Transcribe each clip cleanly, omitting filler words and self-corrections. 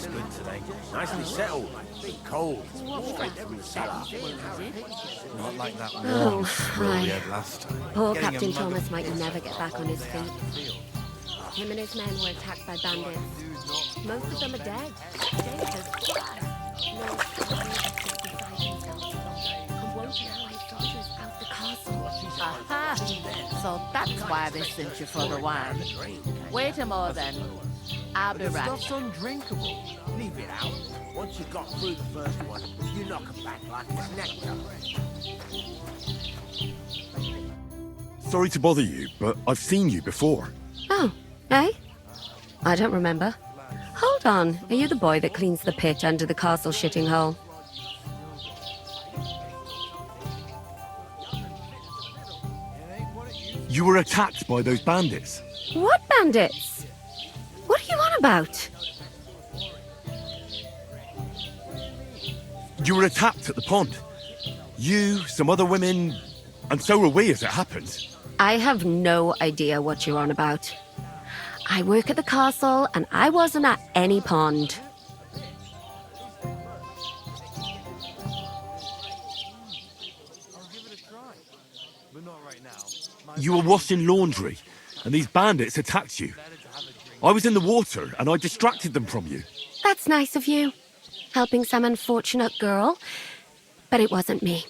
It's good today. Nicely settled. Bit cold. Straight from the cellar. Not like that Oh, warm thrill we aye. had last time. Poor Getting a Captain mug of Thomas might piss never get back on his feet. field. Him and his men were attacked by bandits. Most of them are dead. Dangerous. No, and won't allow his soldiers out the castle. Aha! So that's why they sent you for the wine. Wait a moment then. I'll be The right. stuff's undrinkable. Leave it out. Once you got through the first one, you knock 'em back like it's nectar. Sorry to bother you, but I've seen you before. Oh, eh? I don't remember. Hold on. Are you the boy that cleans the pit under the castle shitting hole? You were attacked by those bandits. What bandits? What are you on about? You were attacked at the pond. You, some other women, and so were we as it happened. I have no idea what you're on about. I work at the castle, and I wasn't at any pond. You were washing laundry, and these bandits attacked you. I was in the water, and I distracted them from you. That's nice of you, helping some unfortunate girl. But it wasn't me.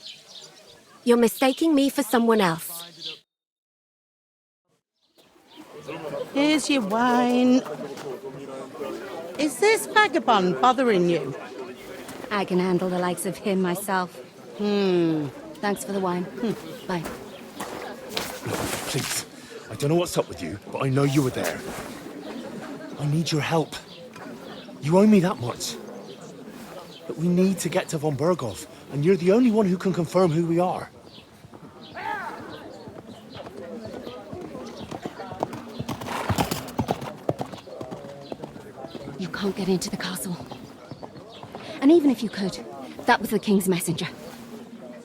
You're mistaking me for someone else. Here's your wine. Is this vagabond bothering you? I can handle the likes of him myself. Thanks for the wine. Bye. Please, I don't know what's up with you, but I know you were there. I need your help. You owe me that much. But we need to get to Von Berghoff, and you're the only one who can confirm who we are. You can't get into the castle. And even if you could, that was the King's messenger.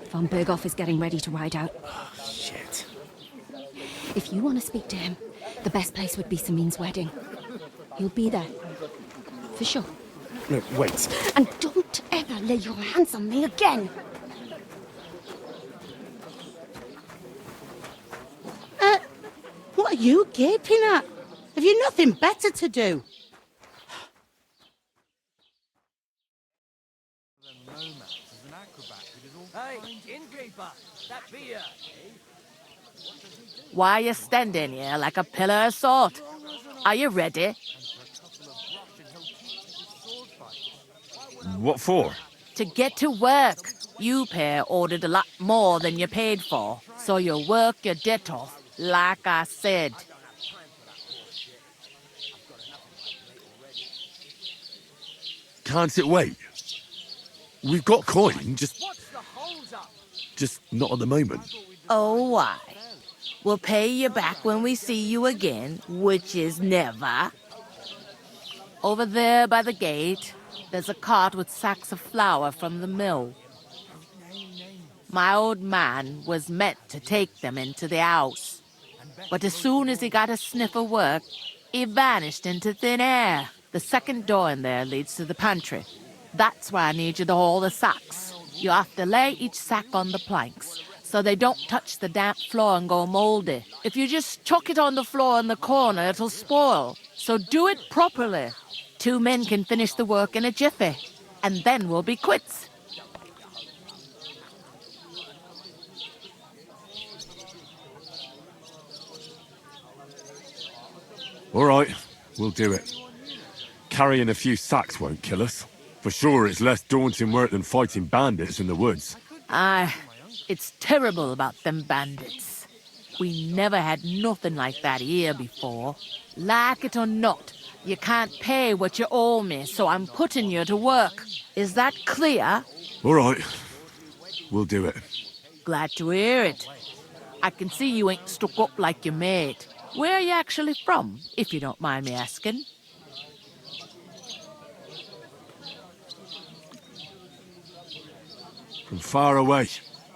Von Berghoff is getting ready to ride out. Oh, shit. If you want to speak to him, the best place would be Samin's wedding. He'll be there. For sure. No, wait. And don't ever lay your hands on me again! What are you gaping at? Have you nothing better to do? Hey, innkeeper, that beer. Why are you standing here like a pillar of salt? Are you ready? What for? To get to work. You pair ordered a lot more than you paid for, so you work your debt off, like I said. Can't it wait? We've got coin, just not at the moment. Oh, why? We'll pay you back when we see you again, which is never. Over there by the gate, there's a cart with sacks of flour from the mill. My old man was meant to take them into the house. But as soon as he got a sniff of work, he vanished into thin air. The second door in there leads to the pantry. That's why I need you to haul the sacks. You have to lay each sack on the planks, so they don't touch the damp floor and go moldy. If you just chuck it on the floor in the corner, it'll spoil. So do it properly. 2 men can finish the work in a jiffy, and then we'll be quits. All right, we'll do it. Carrying a few sacks won't kill us. For sure, it's less daunting work than fighting bandits in the woods. Aye, it's terrible about them bandits. We never had nothing like that here before. Like it or not, you can't pay what you owe me, so I'm putting you to work. Is that clear? All right, we'll do it. Glad to hear it. I can see you ain't stuck up like your mate. Where are you actually from, if you don't mind me asking? From far away.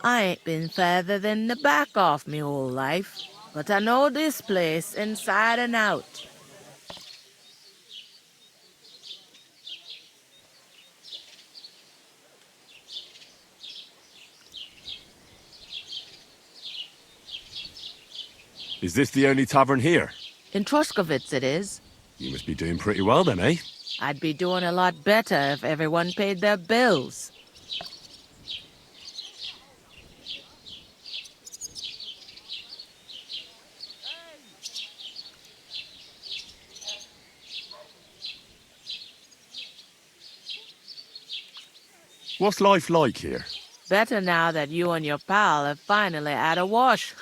I ain't been further than the back off me whole life, but I know this place inside and out. Is this the only tavern here? In Truskovitz it is. You must be doing pretty well then, eh? I'd be doing a lot better if everyone paid their bills. What's life like here? Better now that you and your pal have finally had a wash.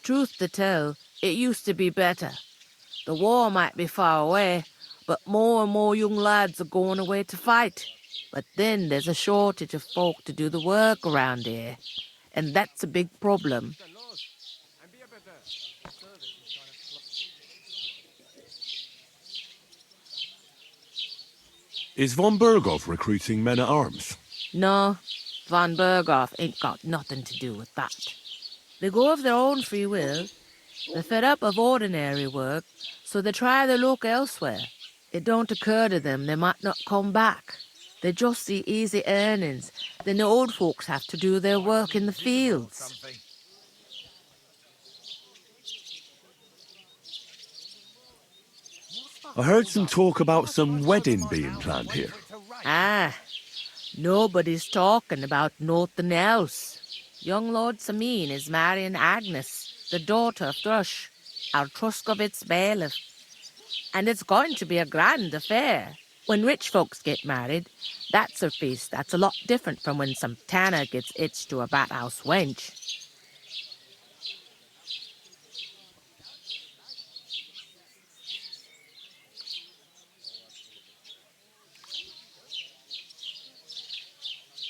Truth to tell, it used to be better. The war might be far away, but more and more young lads are going away to fight. But then there's a shortage of folk to do the work around here. And that's a big problem. Is von Berghoff recruiting men-at-arms? No, von Berghoff ain't got nothing to do with that. They go of their own free will. They're fed up of ordinary work, so they try their luck elsewhere. It don't occur to them they might not come back. They just see easy earnings. Then the old folks have to do their work in the fields. I heard some talk about some wedding being planned here. Ah, nobody's talking about nothing else. Young Lord Samin is marrying Agnes, the daughter of Thrush, our Truskovitz bailiff. And it's going to be a grand affair. When rich folks get married, that's a feast that's a lot different from when some tanner gets hitched to a bathhouse wench.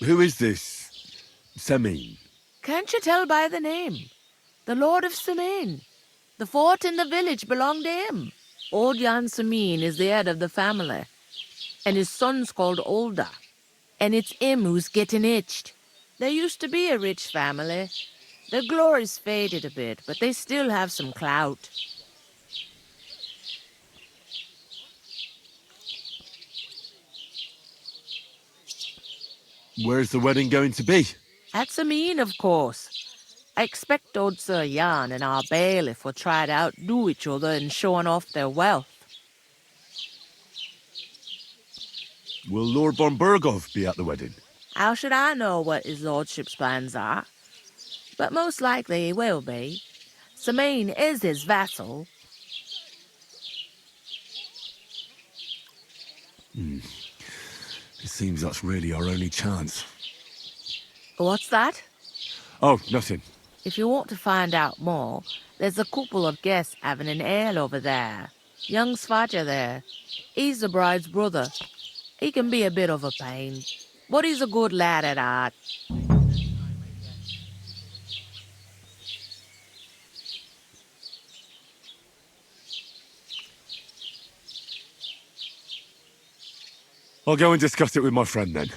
Who is this Samin? Can't you tell by the name? The Lord of Samin. The fort in the village belonged to him. Old Jan Samin is the head of the family, and his son's called Olda. And it's him who's getting hitched. There used to be a rich family. Their glory's faded a bit, but they still have some clout. Where's the wedding going to be? At Samin, of course. I expect old Sir Jan and our bailiff will try to outdo each other in showing off their wealth. Will Lord von Berghoff be at the wedding? How should I know what his lordship's plans are? But most likely he will be. Samin is his vassal. It seems that's really our only chance. What's that? Oh, nothing. If you want to find out more, there's a couple of guests having an ale over there. Young Svaja there. He's the bride's brother. He can be a bit of a pain, but he's a good lad at heart. I'll go and discuss it with my friend then.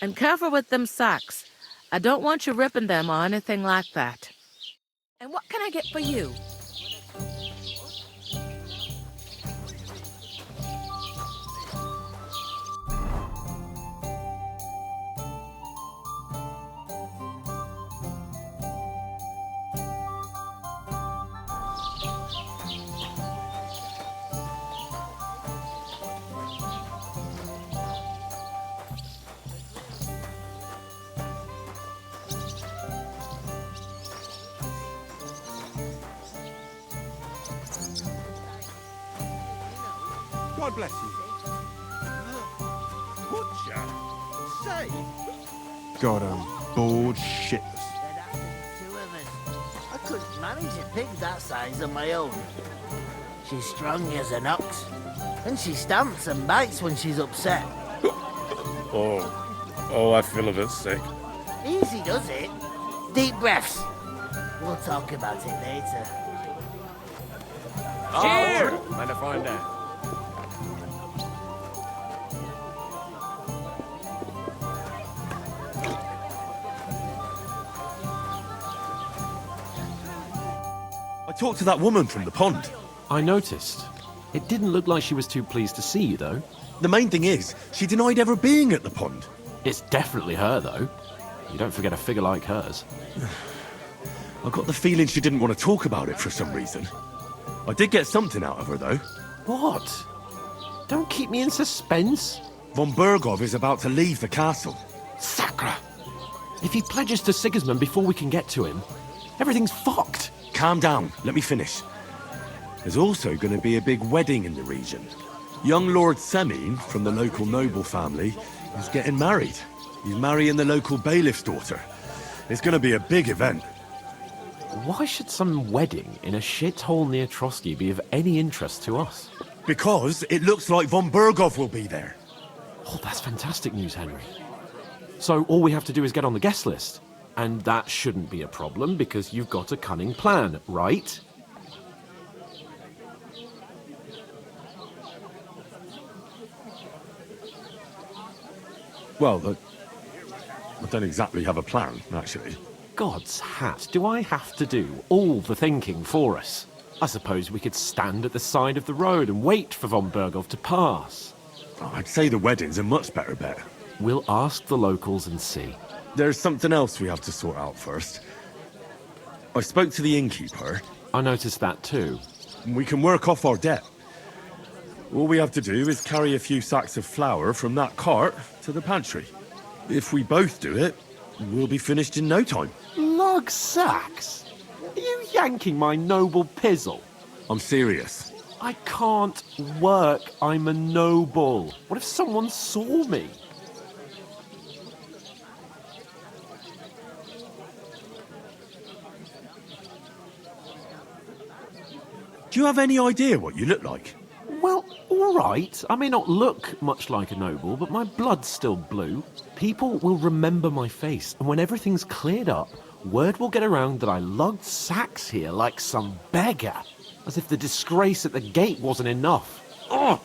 And careful with them sacks. I don't want you ripping them or anything like that. And what can I get for you? God bless you. Butcher? Say. God, I'm bored shitless. There'd have to be two of us. I couldn't manage a pig that size on my own. She's strong as an ox, and she stamps and bites when she's upset. Oh, I feel a bit sick. Easy does it. Deep breaths. We'll talk about it later. Cheers! Mind if I find out? I talked to that woman from the pond. I noticed. It didn't look like she was too pleased to see you, though. The main thing is, she denied ever being at the pond. It's definitely her, though. You don't forget a figure like hers. I got the feeling she didn't want to talk about it for some reason. I did get something out of her, though. What? Don't keep me in suspense. Von Bergov is about to leave the castle. Sacre! If he pledges to Sigismund before we can get to him, everything's fucked. Calm down, let me finish. There's also going to be a big wedding in the region. Young Lord Semin, from the local noble family, is getting married. He's marrying the local bailiff's daughter. It's going to be a big event. Why should some wedding in a shithole near Trotsky be of any interest to us? Because it looks like von Bergov will be there. Oh, that's fantastic news, Henry. So all we have to do is get on the guest list. And that shouldn't be a problem because you've got a cunning plan, right? Well, I don't exactly have a plan, actually. God's hat, do I have to do all the thinking for us? I suppose we could stand at the side of the road and wait for von Bergov to pass. I'd say the wedding's a much better bet. We'll ask the locals and see. There's something else we have to sort out first. I spoke to the innkeeper. I noticed that too. We can work off our debt. All we have to do is carry a few sacks of flour from that cart to the pantry. If we both do it, we'll be finished in no time. Lug sacks? Are you yanking my noble pizzle? I'm serious. I can't work. I'm a noble. What if someone saw me? Do you have any idea what you look like? Well, all right. I may not look much like a noble, but my blood's still blue. People will remember my face, and when everything's cleared up, word will get around that I lugged sacks here like some beggar. As if the disgrace at the gate wasn't enough. Ugh!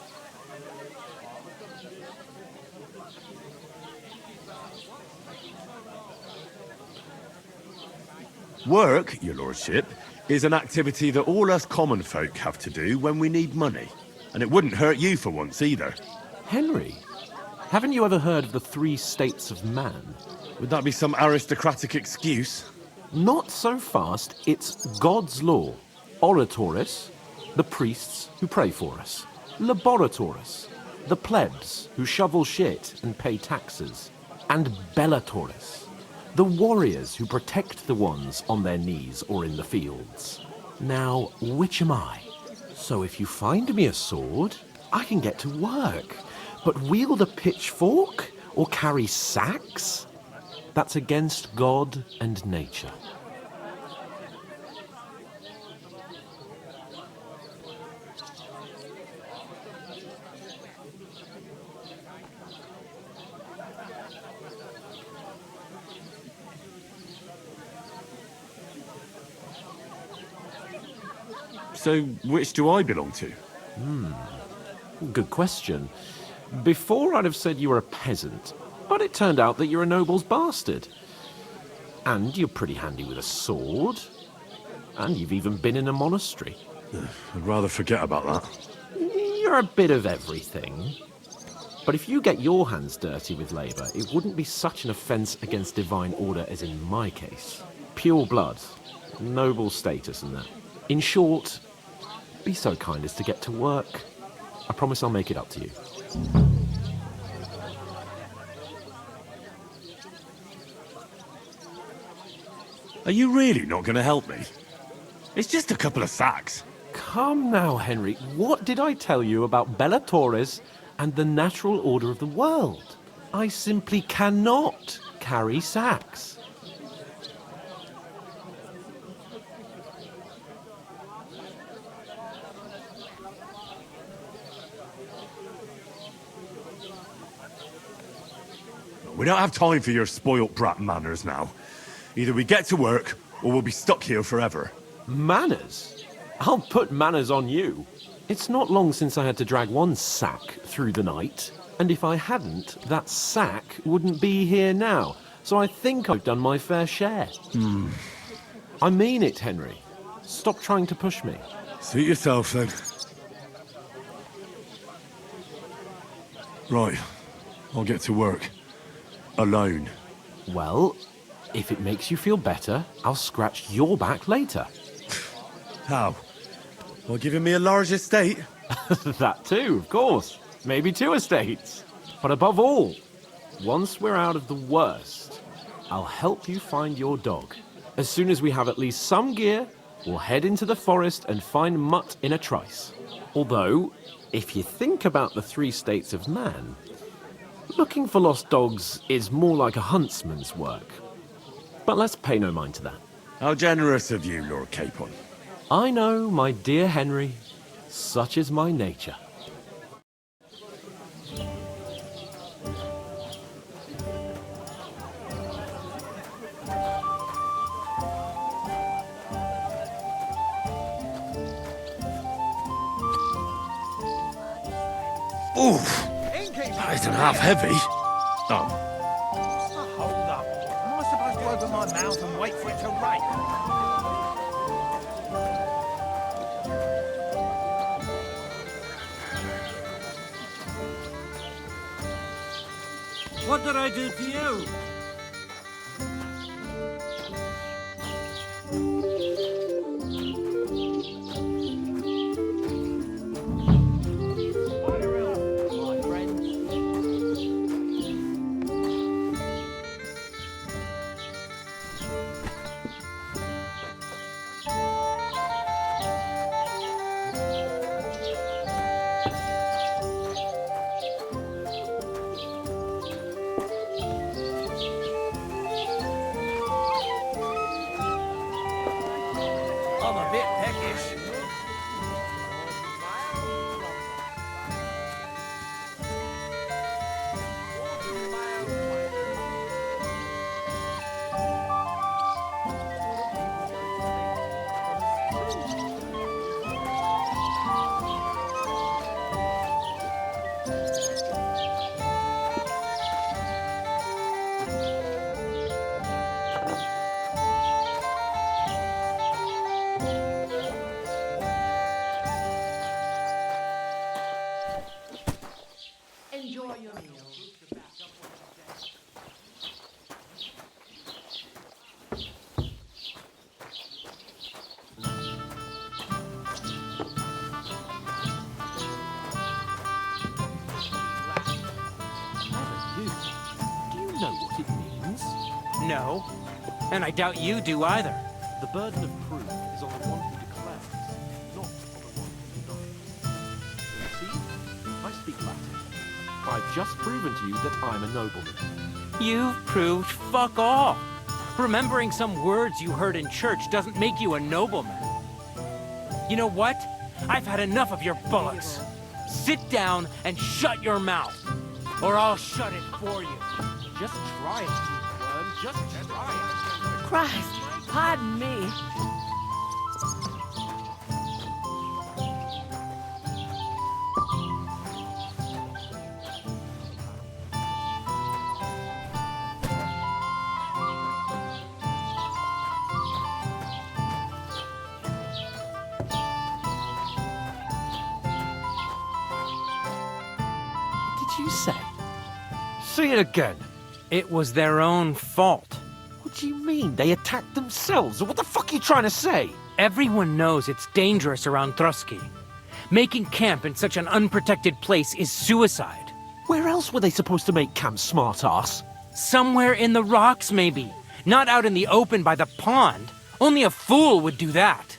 Work, your lordship, is an activity that all us common folk have to do when we need money. And it wouldn't hurt you for once either. Henry, haven't you ever heard of the 3 states of man? Would that be some aristocratic excuse? Not so fast. It's God's law. Oratoris, the priests who pray for us. Laboratoris, the plebs who shovel shit and pay taxes. And Bellatoris, the warriors who protect the ones on their knees or in the fields. Now, which am I? So if you find me a sword, I can get to work. But wield a pitchfork or carry sacks? That's against God and nature. So, which do I belong to? Good question. Before I'd have said you were a peasant, but it turned out that you're a noble's bastard. And you're pretty handy with a sword. And you've even been in a monastery. I'd rather forget about that. You're a bit of everything. But if you get your hands dirty with labour, it wouldn't be such an offence against divine order as in my case. Pure blood, noble status and that. In short, be so kind as to get to work. I promise I'll make it up to you. Are you really not going to help me? It's just a couple of sacks. Come now, Henry. What did I tell you about Bellatoris and the natural order of the world? I simply cannot carry sacks. We don't have time for your spoilt brat manners now. Either we get to work, or we'll be stuck here forever. Manners? I'll put manners on you. It's not long since I had to drag one sack through the night, and if I hadn't, that sack wouldn't be here now. So I think I've done my fair share. I mean it, Henry. Stop trying to push me. Suit yourself, then. Right. I'll get to work. Alone. Well, If it makes you feel better, I'll scratch your back later. How? Well, giving me a large estate? That too, of course. Maybe 2 estates. But above all, once we're out of the worst, I'll help you find your dog. As soon as we have at least some gear, we'll head into the forest and find Mutt in a trice. Although, if you think about the 3 states of man, looking for lost dogs is more like a huntsman's work. But let's pay no mind to that. How generous of you, Lord Capon. I know, my dear Henry, such is my nature. Oof! That isn't half heavy. Oh. Hold up. Am I supposed to open my mouth and wait for it to rain? What did I do to you? I'm a bit peckish. Enjoy your meal. Do you know what it means? No. And I doubt you do either. The burden of proof is on the one who declares, not on the one who denies. See? I speak Latin. I've just proven to you that I'm a nobleman. You've proved fuck all. Remembering some words you heard in church doesn't make you a nobleman. You know what? I've had enough of your bullocks. Sit down and shut your mouth, or I'll shut it for you. Just try it, you worm. Just try it. Christ, pardon me. What did you say? Say it again. It was their own fault. What do you mean? They attacked themselves? What the fuck are you trying to say? Everyone knows it's dangerous around Trotsky. Making camp in such an unprotected place is suicide. Where else were they supposed to make camp, smart-ass? Somewhere in the rocks, maybe. Not out in the open by the pond. Only a fool would do that.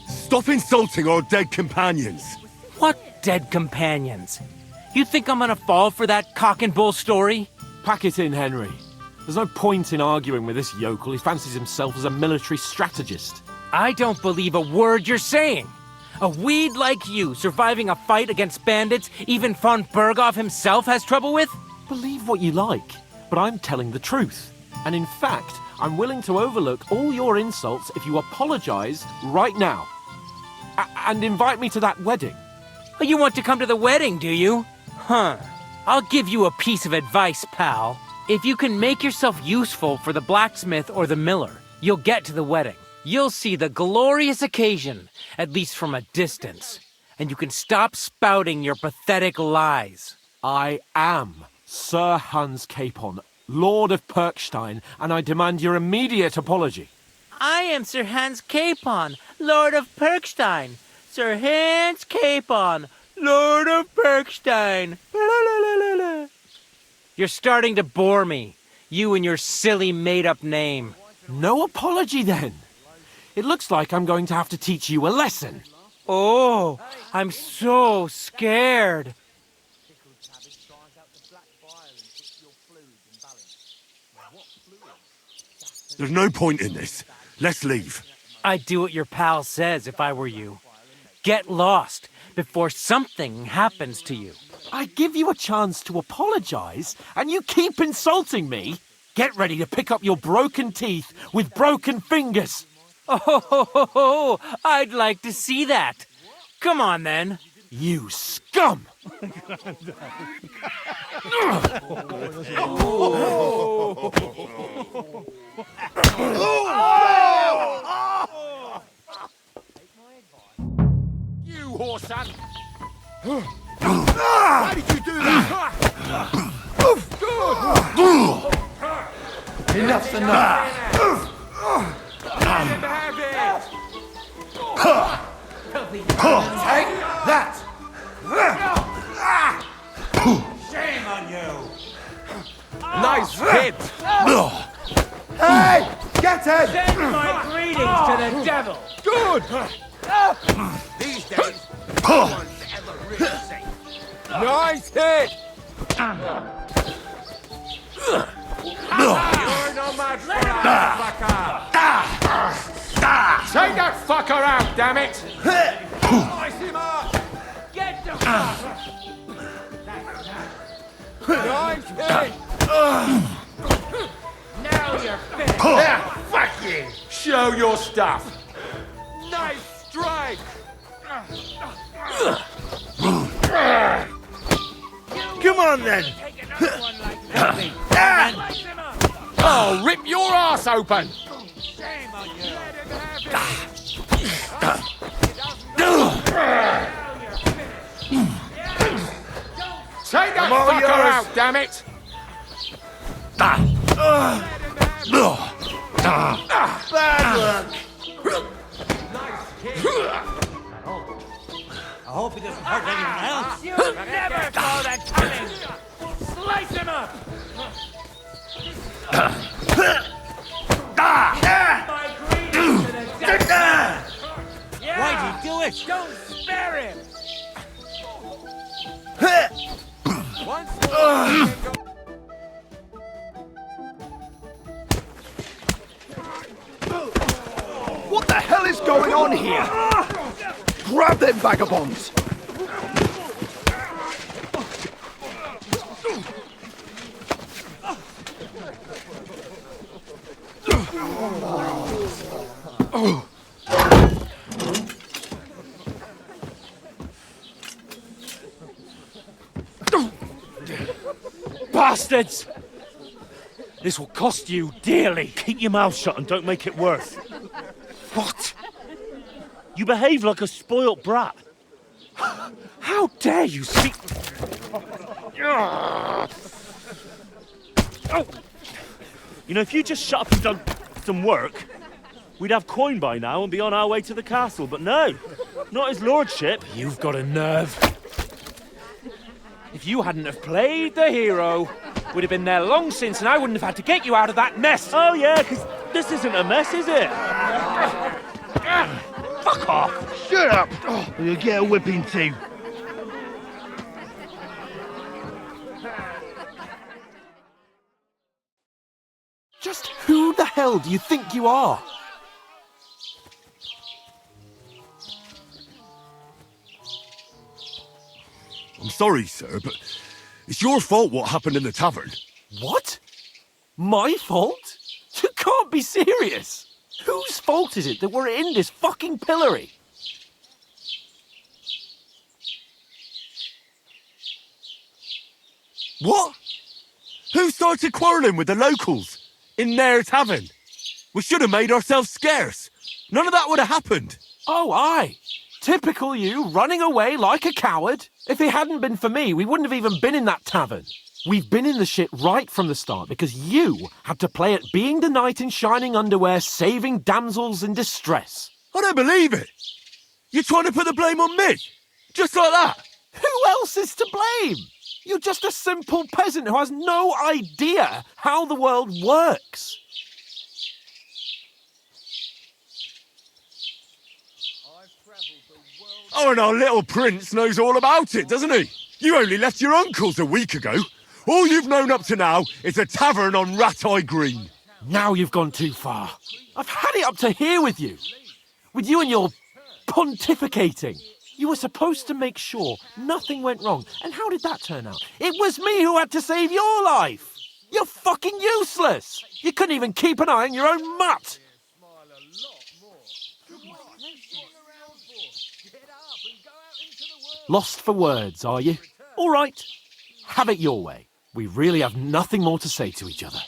Stop insulting our dead companions. What dead companions? You think I'm gonna fall for that cock and bull story? Pack it in, Henry. There's no point in arguing with this yokel. He fancies himself as a military strategist. I don't believe a word you're saying. A weed like you surviving a fight against bandits even von Berghoff himself has trouble with? Believe what you like, but I'm telling the truth. And in fact, I'm willing to overlook all your insults if you apologize right now. And invite me to that wedding. Oh, you want to come to the wedding, do you? Huh. I'll give you a piece of advice, pal. If you can make yourself useful for the blacksmith or the miller, you'll get to the wedding. You'll see the glorious occasion, at least from a distance. and you can stop spouting your pathetic lies. I am Sir Hans Capon, Lord of Perkstein, and I demand your immediate apology. I am Sir Hans Capon, Lord of Perkstein. Sir Hans Capon, Lord of Perkstein. You're starting to bore me. You and your silly made-up name. No apology, then. It looks like I'm going to have to teach you a lesson. Oh, I'm so scared. There's no point in this. Let's leave. I'd do what your pal says if I were you. Get lost before something happens to you. I give you a chance to apologize, and you keep insulting me? Get ready to pick up your broken teeth with broken fingers. Oh, I'd like to see that. Come on, then. You scum! You whoreson! Why did you do that? Enough's enough. Take that! Shame on you! Nice hit! Hey! Get it! Send my greetings to the devil. Good! These days, no one's ever really safe. Nice hit! You're no match for us, Take that fucker out, damn it! Slice him up! Get the fuck. Nice hit! Now you're finished. Fuck you! Show your stuff! Nice strike! Come on then! Take another one like that. Slice him up. I'll rip your ass open! Shame on you. Let him have it! Take that all fucker yours. out, damn it! Bad luck! I hope he doesn't hurt anyone else. You never saw that coming. Slice him up. My greetings to the devil. Yeah. Why'd you do it? Don't spare him. Once more, What the hell is going on here? Grab them vagabonds! Bastards! This will cost you dearly. Keep your mouth shut and don't make it worse. What? You behave like a spoilt brat. How dare you speak? You know, if you just shut up and done some work, we'd have coin by now and be on our way to the castle. But no, not his lordship. You've got a nerve. If you hadn't have played the hero, we'd have been there long since, and I wouldn't have had to get you out of that mess. Oh yeah, because this isn't a mess, is it? Fuck off! Shut up! Oh, you'll get a whipping too. Just who the hell do you think you are? I'm sorry, sir, but it's your fault what happened in the tavern. What? My fault? You can't be serious! Whose fault is it that we're in this fucking pillory? What? Who started quarrelling with the locals in their tavern? We should have made ourselves scarce. None of that would have happened. Oh, aye. Typical you, running away like a coward. If it hadn't been for me, we wouldn't have even been in that tavern. We've been in the shit right from the start because you had to play at being the knight in shining underwear, saving damsels in distress. I don't believe it. You're trying to put the blame on me? Just like that? Who else is to blame? You're just a simple peasant who has no idea how the world works. Oh, and our little prince knows all about it, doesn't he? You only left your uncle's a week ago. All you've known up to now is a tavern on Rat-Eye Green. Now you've gone too far. I've had it up to here with you. With you and your pontificating. You were supposed to make sure nothing went wrong. And how did that turn out? It was me who had to save your life. You're fucking useless. You couldn't even keep an eye on your own mutt. Lost for words, are you? All right. Have it your way. We really have nothing more to say to each other.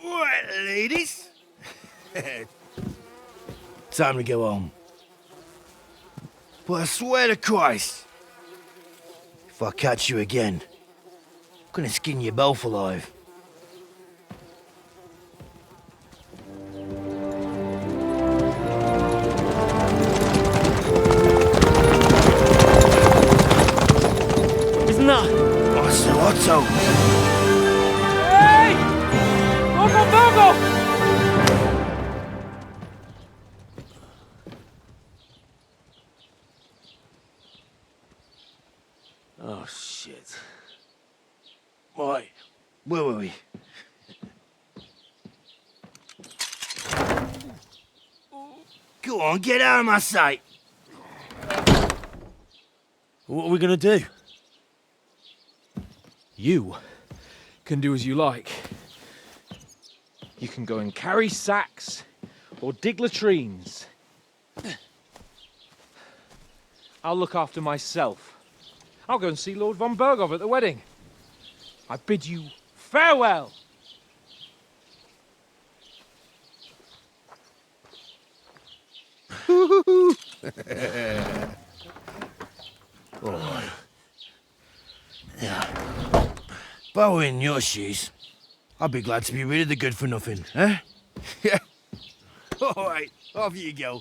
Right, ladies. Time to go home. But I swear to Christ, if I catch you again, I'm gonna skin you both alive. Isn't that? Otto. Hey! Go! Oh, shit. Right, where were we? Go on, get out of my sight. What are we gonna do? You can do as you like. You can go and carry sacks or dig latrines. I'll look after myself. I'll go and see Lord von Berghoff at the wedding. I bid you farewell. Alright. Yeah. If I were in your shoes, I'd be glad to be rid of the good for nothing, eh? Yeah. Alright, off you go.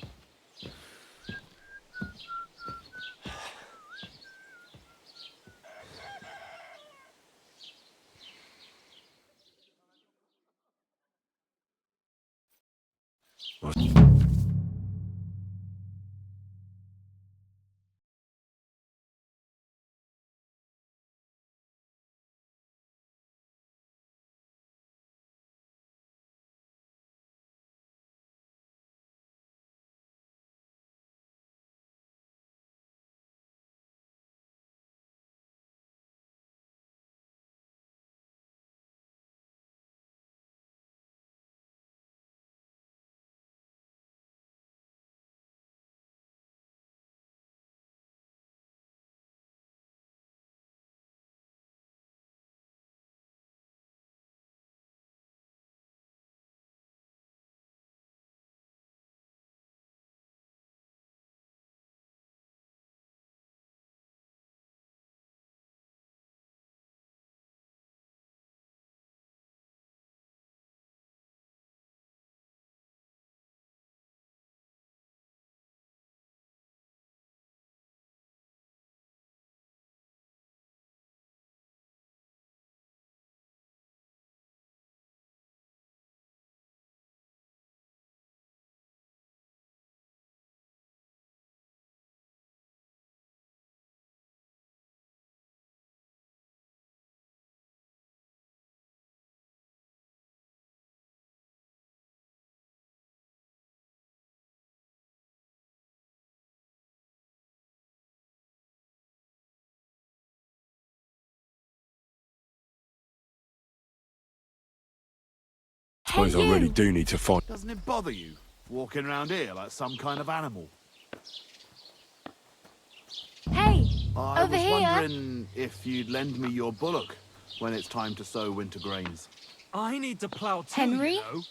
Suppose I really do need to find... Doesn't it bother you, walking around here like some kind of animal? Hey, I over was here. wondering if you'd lend me your bullock when it's time to sow winter grains. I need to plough too, Henry? you know.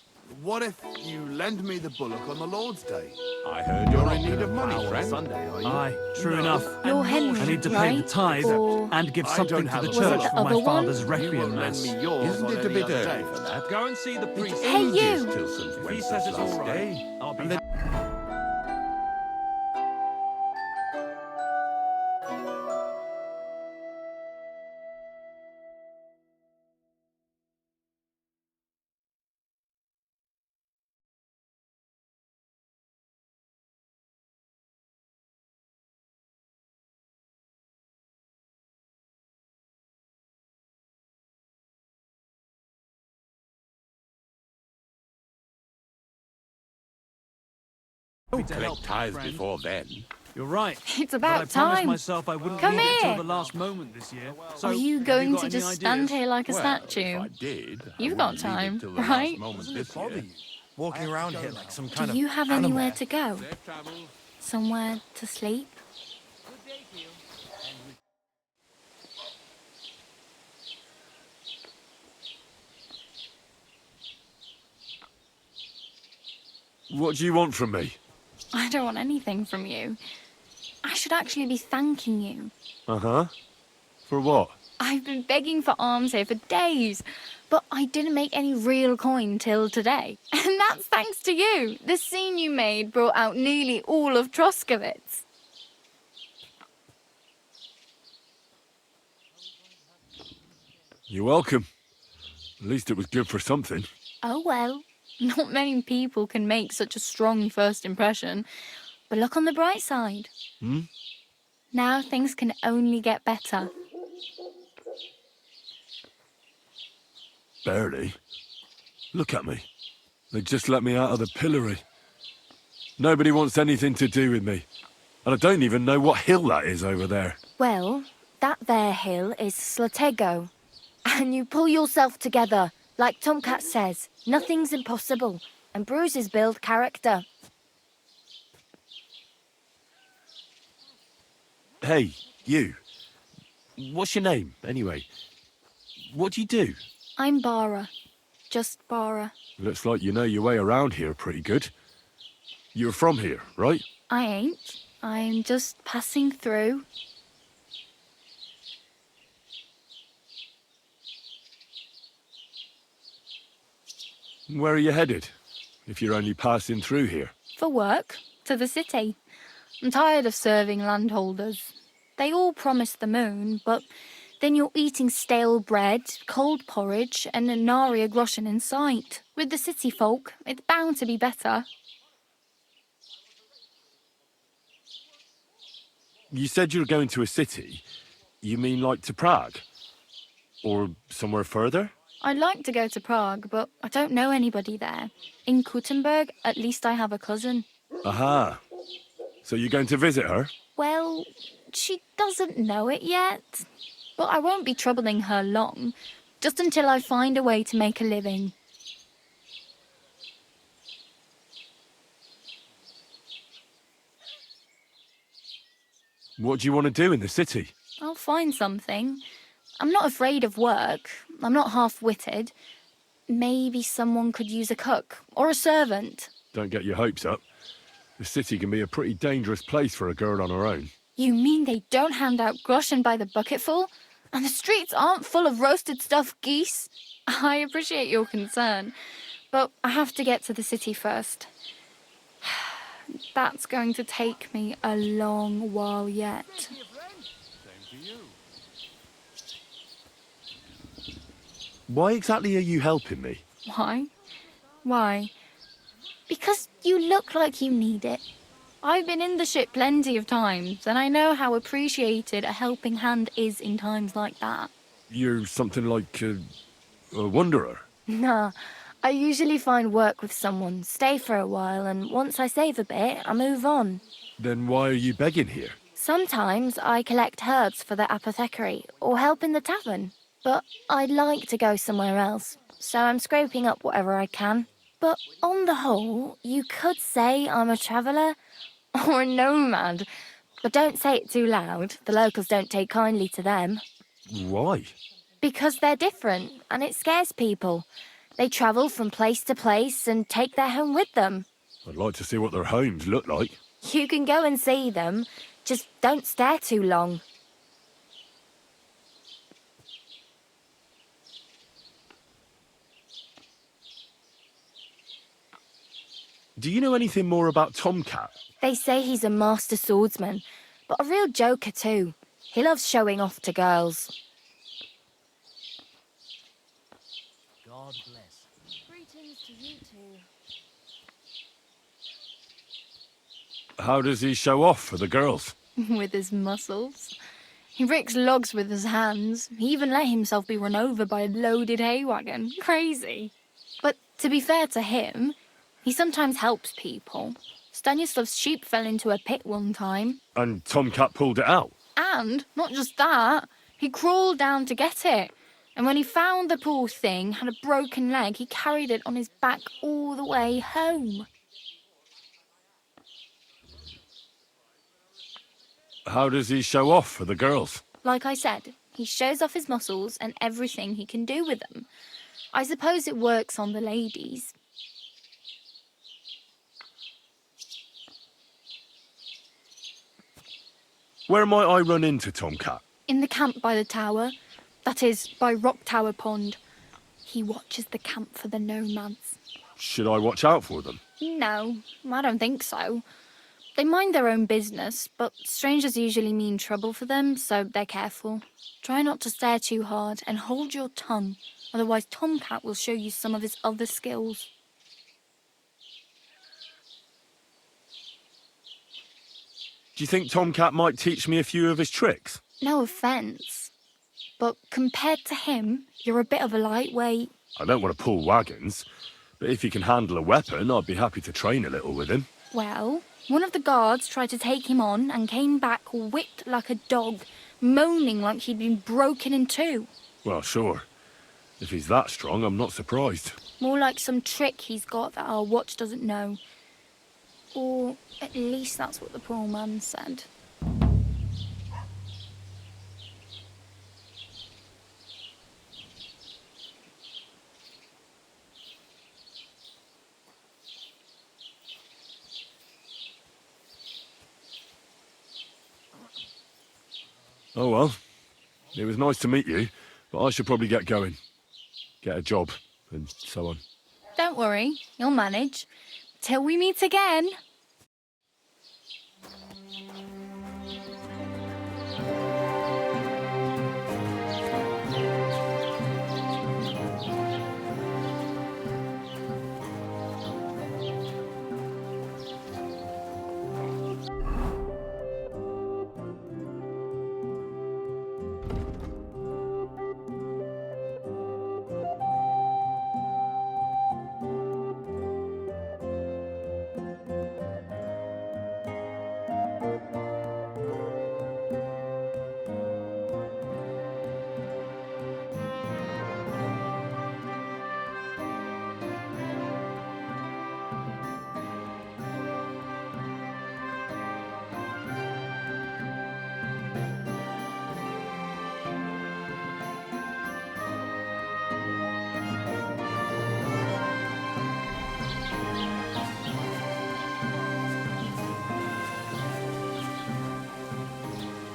What if you lend me the bullock on the Lord's Day? I heard You're you're in not need of money plough, on friend. Sunday, are you? Aye, true No. enough. You're Henry, I need to pay right? the tithe Or and give I something don't to have the a church bullock. the for other my one? father's You requiem won't mass. lend me yours Isn't on it a any bit other early day. for that? Go and see the priest. Hey, you! Till St. If he says it's all right, I'll be We collect tithes before then. You're right. It's But I about promised time. myself I wouldn't Come leave it till here. the last moment this year. So, Are you have going got to any just ideas? stand here like a Well, statue? if I did, I You've got wouldn't leave it time, till the last right? moment this year. Walking around here like some Do kind of you have animal. anywhere to go? Somewhere to sleep? What do you want from me? I don't want anything from you. I should actually be thanking you. Uh-huh. For what? I've been begging for alms here for days, but I didn't make any real coin till today. And that's thanks to you. The scene you made brought out nearly all of Troskowitz. You're welcome. At least it was good for something. Oh well, not many people can make such a strong first impression. But look on the bright side. Hmm? Now things can only get better. Barely. Look at me. They just let me out of the pillory. Nobody wants anything to do with me. And I don't even know what hill that is over there. Well, that there hill is Slatego. And you pull yourself together. Like Tomcat says, nothing's impossible. And bruises build character. Hey, you. What's your name, anyway? What do you do? I'm Bara. Just Bara. Looks like you know your way around here pretty good. You're from here, right? I ain't. I'm just passing through. Where are you headed? If you're only passing through here. For work. To the city. I'm tired of serving landholders. They all promise the moon, but then you're eating stale bread, cold porridge, and a nary a groschen in sight. With the city folk, it's bound to be better. You said you were going to a city. You mean like to Prague? Or somewhere further? I'd like to go to Prague, but I don't know anybody there. In Kuttenberg, at least I have a cousin. Aha. So you're going to visit her? Well, she doesn't know it yet. But I won't be troubling her long, just until I find a way to make a living. What do you want to do in the city? I'll find something. I'm not afraid of work. I'm not half-witted. Maybe someone could use a cook or a servant. Don't get your hopes up. The city can be a pretty dangerous place for a girl on her own. You mean they don't hand out groschen by the bucketful? And the streets aren't full of roasted stuffed geese? I appreciate your concern, but I have to get to the city first. That's going to take me a long while yet. Why exactly are you helping me? Why? Why? Because you look like you need it. I've been in the ship plenty of times, and I know how appreciated a helping hand is in times like that. You're something like a wanderer. Nah, I usually find work with someone, stay for a while, and once I save a bit, I move on. Then why are you begging here? Sometimes I collect herbs for the apothecary, or help in the tavern. But I'd like to go somewhere else, so I'm scraping up whatever I can. But on the whole, you could say I'm a traveller or a nomad. But don't say it too loud. The locals don't take kindly to them. Why? Because they're different, and it scares people. They travel from place to place and take their home with them. I'd like to see what their homes look like. You can go and see them, just don't stare too long. Do you know anything more about Tomcat? They say he's a master swordsman, but a real joker too. He loves showing off to girls. God bless. Greetings to you two. How does he show off for the girls? With his muscles. He ricks logs with his hands. He even let himself be run over by a loaded hay wagon. Crazy. But to be fair to him, he sometimes helps people. Stanislav's sheep fell into a pit one time. And Tomcat pulled it out? And, not just that, he crawled down to get it. And when he found the poor thing had a broken leg, he carried it on his back all the way home. How does he show off for the girls? Like I said, he shows off his muscles and everything he can do with them. I suppose it works on the ladies. Where might I run into Tomcat? In the camp by the tower. That is, by Rock Tower Pond. He watches the camp for the nomads. Should I watch out for them? No, I don't think so. They mind their own business, but strangers usually mean trouble for them, so they're careful. Try not to stare too hard and hold your tongue, otherwise Tomcat will show you some of his other skills. Do you think Tomcat might teach me a few of his tricks? No offence, but compared to him, you're a bit of a lightweight. I don't want to pull wagons, but if he can handle a weapon, I'd be happy to train a little with him. Well, one of the guards tried to take him on and came back whipped like a dog, moaning like he'd been broken in two. Well, sure. If he's that strong, I'm not surprised. More like some trick he's got that our watch doesn't know. Or at least that's what the poor man said. Oh well. It was nice to meet you, but I should probably get going. Get a job, and so on. Don't worry, you'll manage. Till we meet again.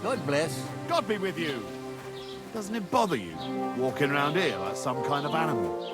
God bless. God be with you. Doesn't it bother you, walking around here like some kind of animal?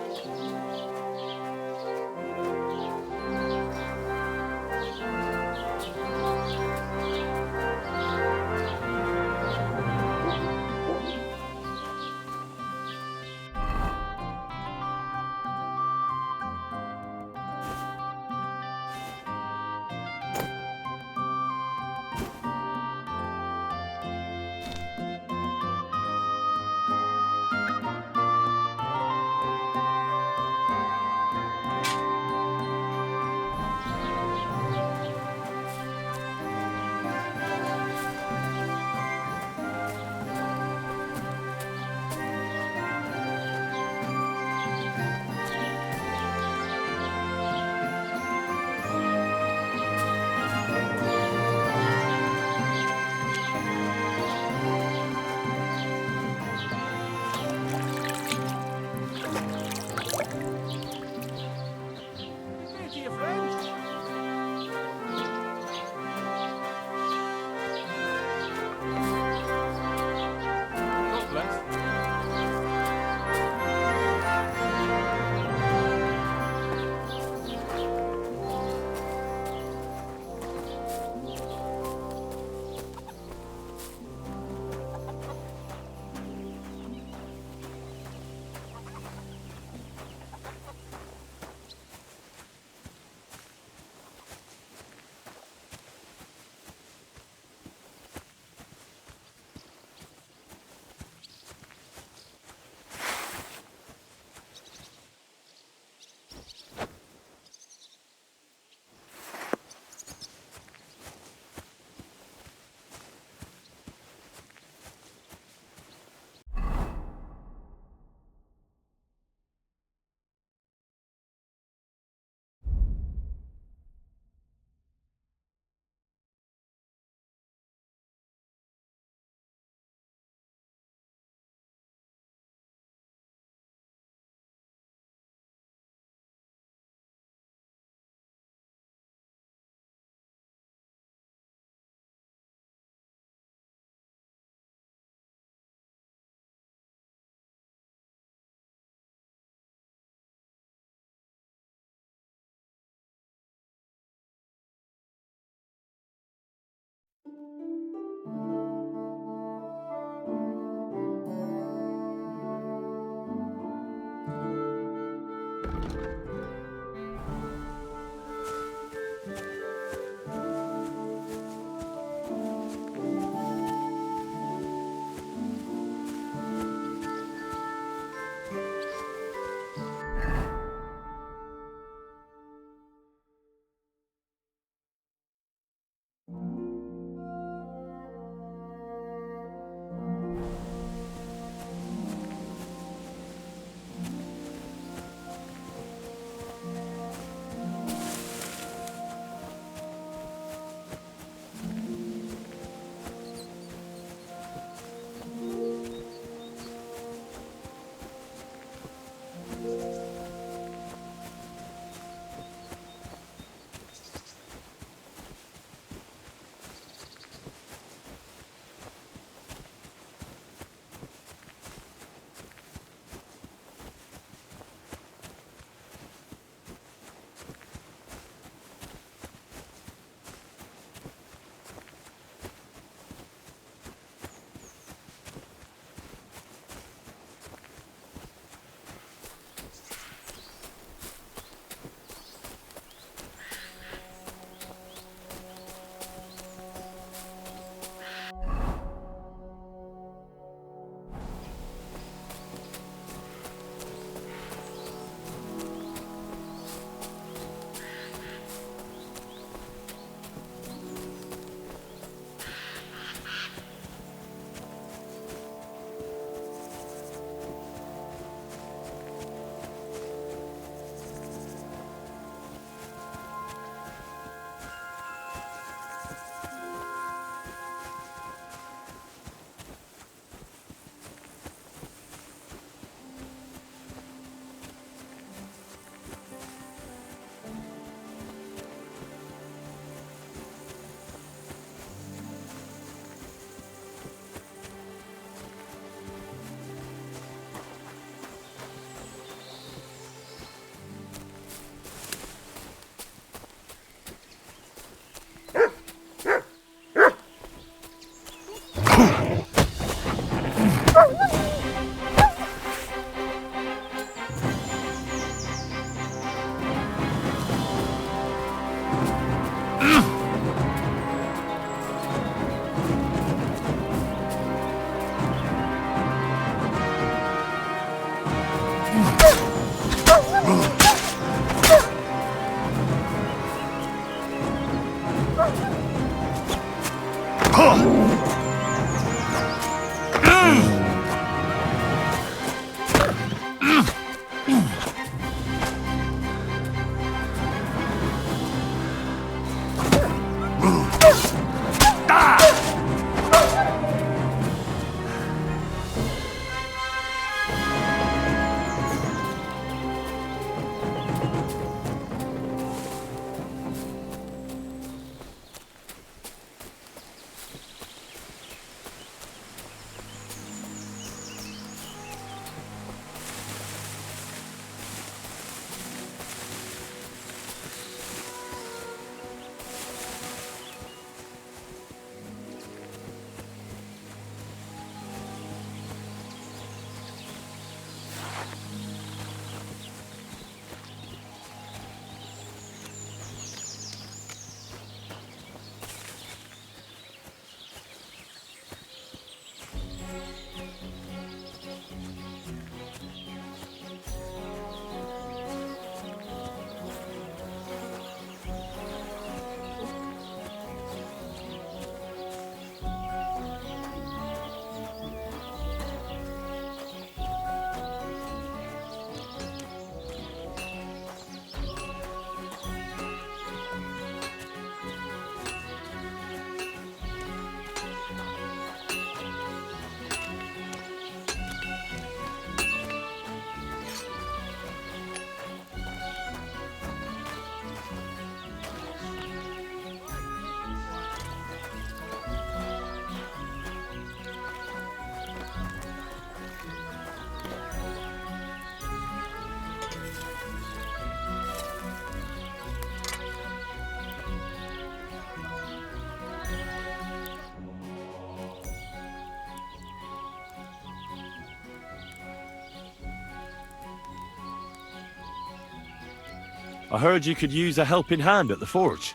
I heard you could use a helping hand at the forge.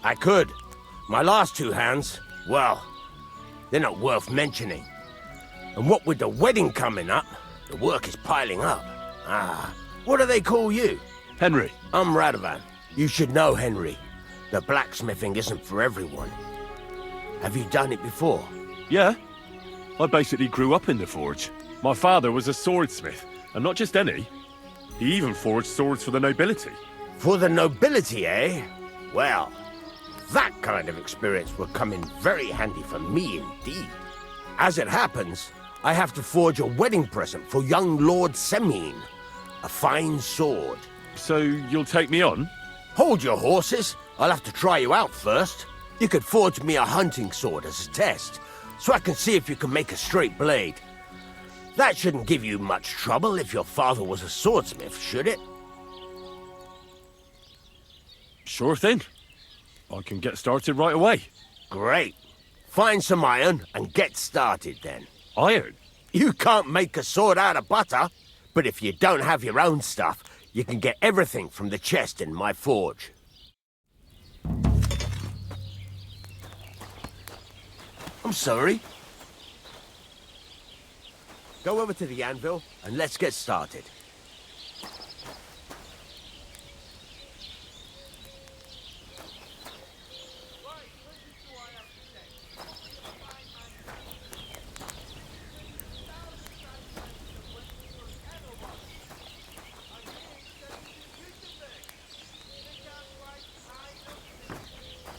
I could. My last two hands, well, they're not worth mentioning. And what with the wedding coming up, the work is piling up. What do they call you? Henry. I'm Radovan. You should know, Henry. The blacksmithing isn't for everyone. Have you done it before? Yeah. I basically grew up in the forge. My father was a swordsmith, and not just any. He even forged swords for the nobility. For the nobility, eh? Well, that kind of experience will come in very handy for me indeed. As it happens, I have to forge a wedding present for young Lord Semine. A fine sword. So you'll take me on? Hold your horses. I'll have to try you out first. You could forge me a hunting sword as a test, so I can see if you can make a straight blade. That shouldn't give you much trouble if your father was a swordsmith, should it? Sure thing. I can get started right away. Great. Find some iron and get started then. Iron? You can't make a sword out of butter, but if you don't have your own stuff, you can get everything from the chest in my forge. I'm sorry. Go over to the anvil and let's get started.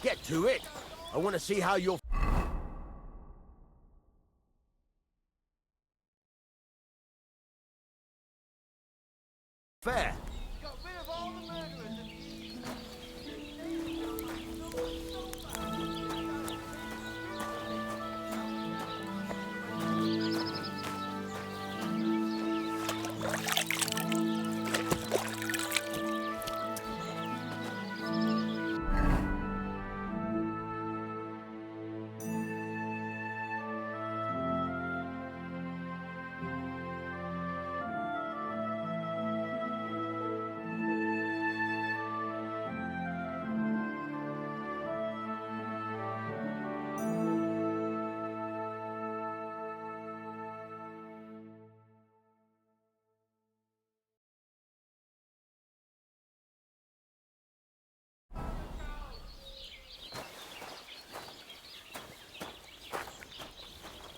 Get to it. I want to see how you're... fair. Got rid of all the murderers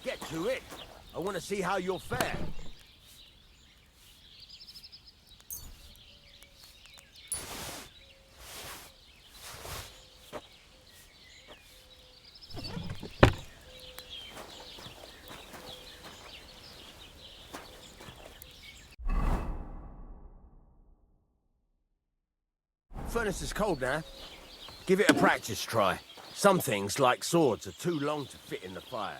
Get to it. I want to see how you'll fare. Furnace is cold now. Give it a practice try. Some things, like swords, are too long to fit in the fire.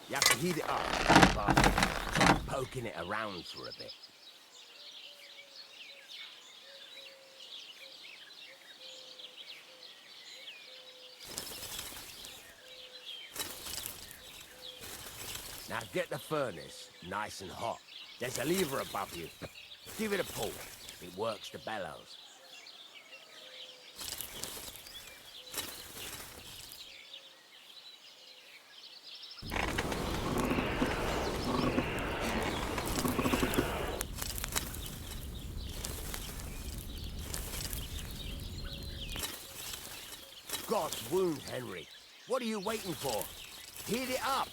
You have to heat it up, but try poking it around for a bit. Now get the furnace nice and hot. There's a lever above you. Give it a pull. It works the bellows. God's wound, Henry. What are you waiting for? Heat it up.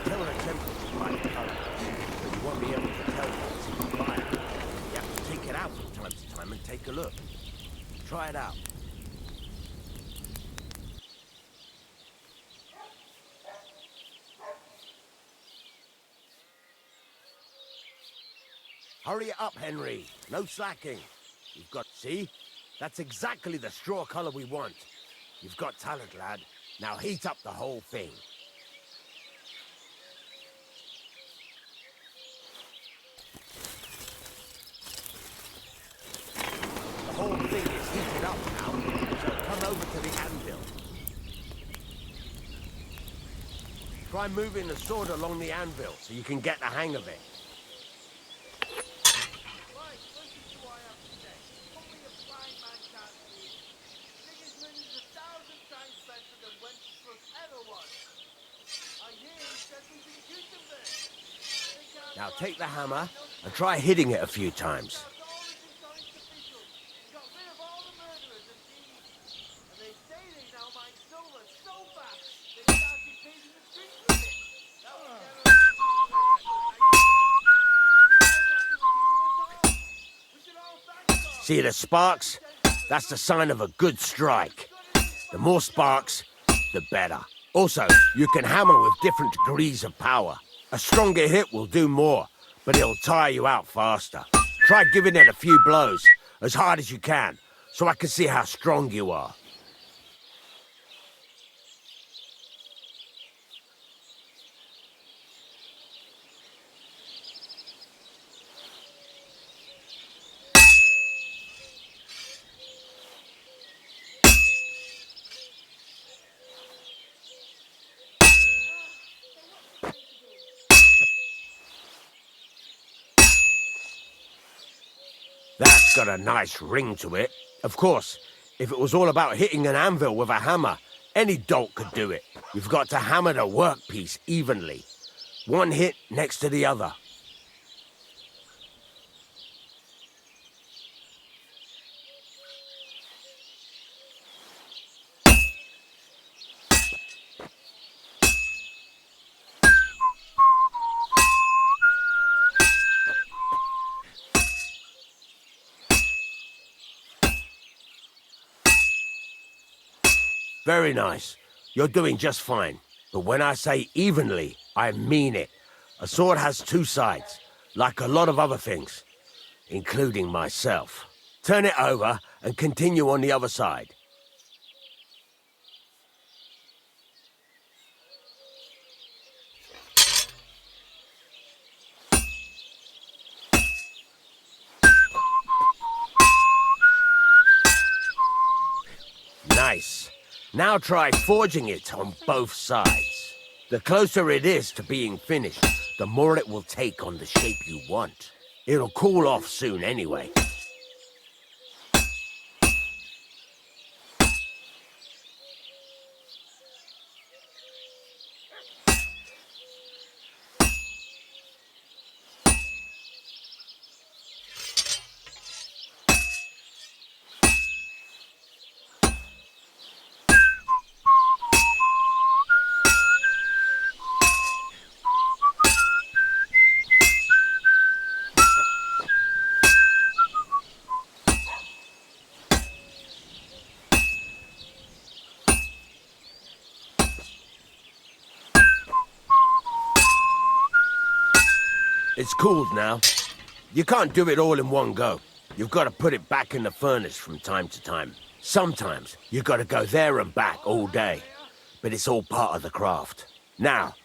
Tell the temperature's right color, but you won't be able to tell what's in the fire. You have to take it out from time to time and take a look. Try it out. Hurry it up, Henry. No slacking. You've got... See? That's exactly the straw colour we want. You've got talent, lad. Now heat up the whole thing. The whole thing is heated up now, so come over to the anvil. Try moving the sword along the anvil so you can get the hang of it. Now take the hammer and try hitting it a few times. See the sparks? That's the sign of a good strike. The more sparks, the better. Also, you can hammer with different degrees of power. A stronger hit will do more, but it'll tire you out faster. Try giving it a few blows, as hard as you can, so I can see how strong you are. That's got a nice ring to it. Of course, if it was all about hitting an anvil with a hammer, any dolt could do it. You've got to hammer the workpiece evenly. One hit next to the other. Very nice. You're doing just fine. But when I say evenly, I mean it. A sword has two sides, like a lot of other things, including myself. Turn it over and continue on the other side. Nice. Now try forging it on both sides. The closer it is to being finished, the more it will take on the shape you want. It'll cool off soon anyway. It's cooled now. You can't do it all in one go. You've got to put it back in the furnace from time to time. Sometimes you've got to go there and back all day. But it's all part of the craft. Now,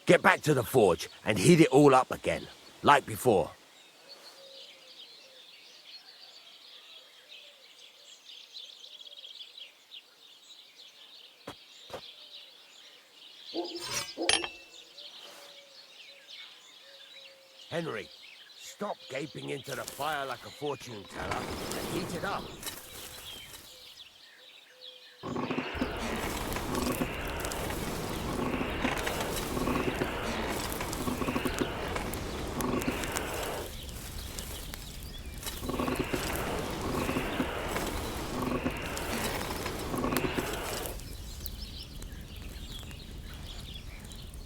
get back to the forge and heat it all up again, like before. Henry, stop gaping into the fire like a fortune teller and heat it up.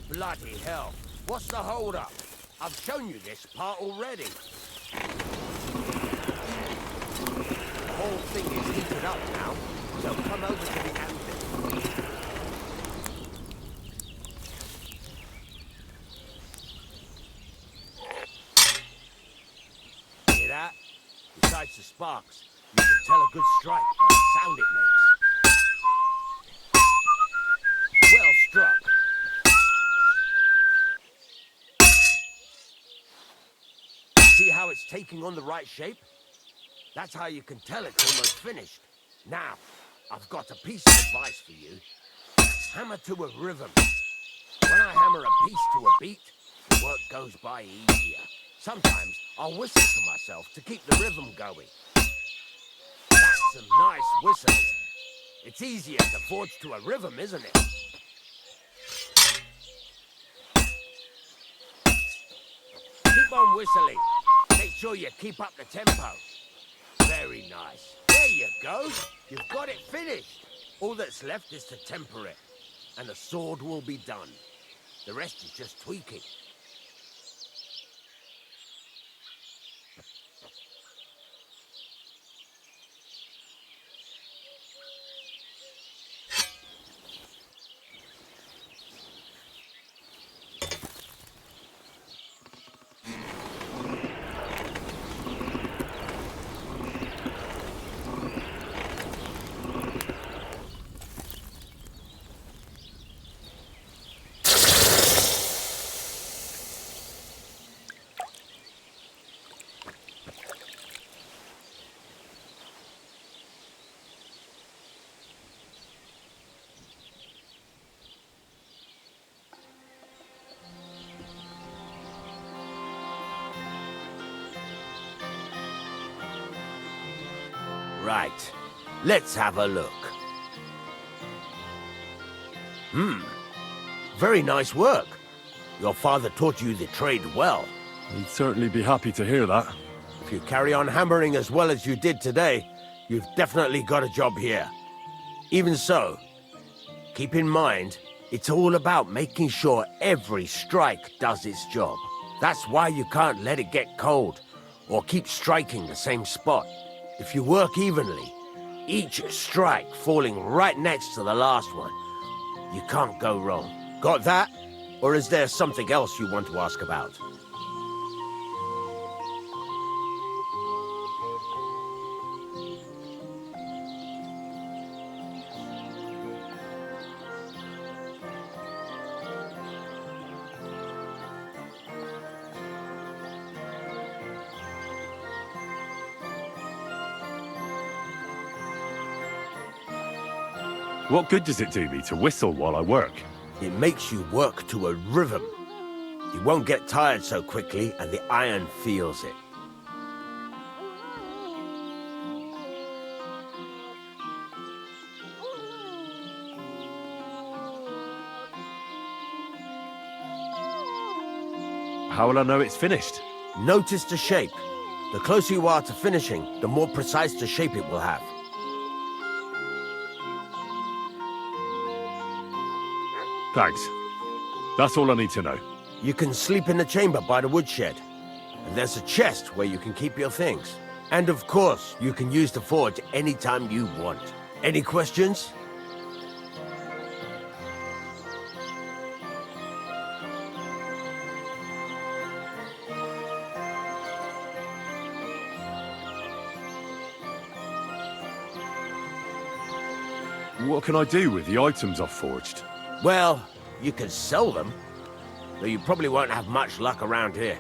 Bloody hell, what's the hold-up? I've shown you this part already. The whole thing is heated up now, so come over to the anvil. Hear that? Besides the sparks, you can tell a good strike by the sound it makes. Well struck. See how it's taking on the right shape? That's how you can tell it's almost finished. Now, I've got a piece of advice for you. Hammer to a rhythm. When I hammer a piece to a beat, work goes by easier. Sometimes I'll whistle to myself to keep the rhythm going. That's some nice whistling. It's easier to forge to a rhythm, isn't it? Keep on whistling. Make sure you keep up the tempo. Very nice. There you go. You've got it finished. All that's left is to temper it, and the sword will be done. The rest is just tweaking. Right, let's have a look. Very nice work. Your father taught you the trade well. He'd certainly be happy to hear that. If you carry on hammering as well as you did today, you've definitely got a job here. Even so, keep in mind, it's all about making sure every strike does its job. That's why you can't let it get cold, or keep striking the same spot. If you work evenly, each strike falling right next to the last one, you can't go wrong. Got that? Or is there something else you want to ask about? What good does it do me to whistle while I work? It makes you work to a rhythm. You won't get tired so quickly, and the iron feels it. How will I know it's finished? Notice the shape. The closer you are to finishing, the more precise the shape it will have. Thanks. That's all I need to know. You can sleep in the chamber by the woodshed. And there's a chest where you can keep your things. And of course, you can use the forge anytime you want. Any questions? What can I do with the items I've forged? Well, you can sell them, though you probably won't have much luck around here.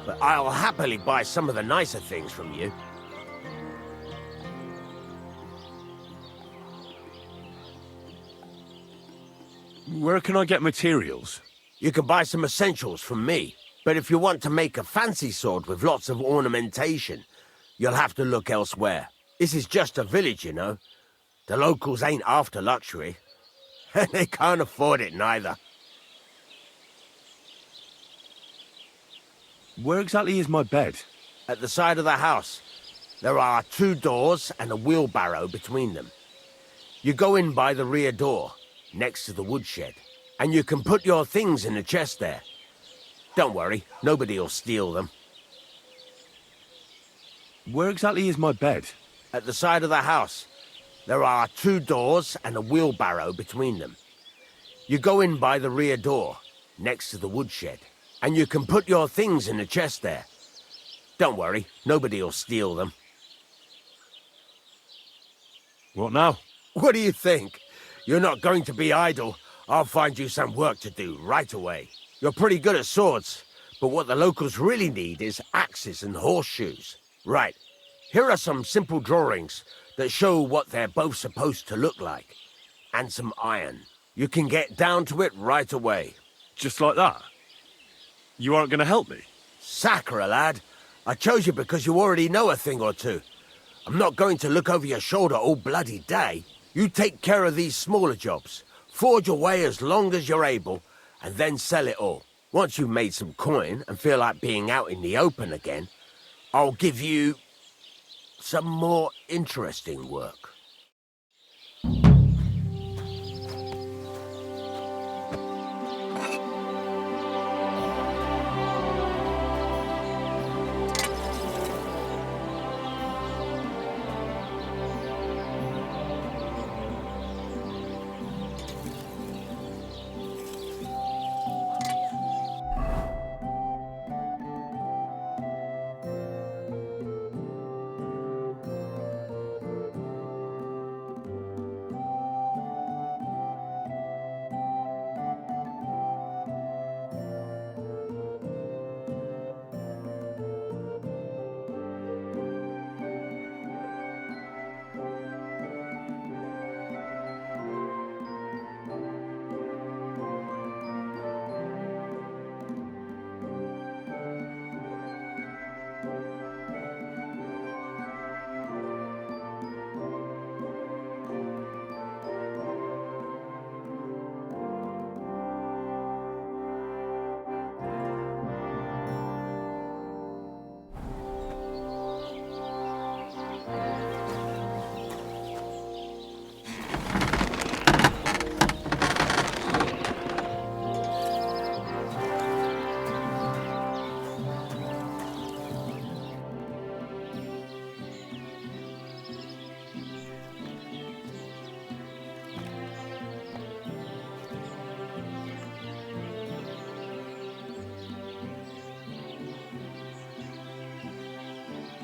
But I'll happily buy some of the nicer things from you. Where can I get materials? You can buy some essentials from me, but if you want to make a fancy sword with lots of ornamentation, you'll have to look elsewhere. This is just a village, you know. The locals ain't after luxury. They can't afford it neither. Where exactly is my bed? At the side of the house. There are 2 doors and a wheelbarrow between them. You go in by the rear door, next to the woodshed, and you can put your things in the chest there. Don't worry, nobody'll steal them. Where exactly is my bed? At the side of the house. There are 2 doors and a wheelbarrow between them. You go in by the rear door, next to the woodshed, and you can put your things in the chest there. Don't worry, nobody'll steal them. What now? What do you think? You're not going to be idle. I'll find you some work to do right away. You're pretty good at swords, but what the locals really need is axes and horseshoes. Right, here are some simple drawings that show what they're both supposed to look like. And some iron. You can get down to it right away. Just like that? You aren't going to help me? Sacre, lad. I chose you because you already know a thing or two. I'm not going to look over your shoulder all bloody day. You take care of these smaller jobs. Forge away as long as you're able, and then sell it all. Once you've made some coin and feel like being out in the open again, I'll give you some more interesting work.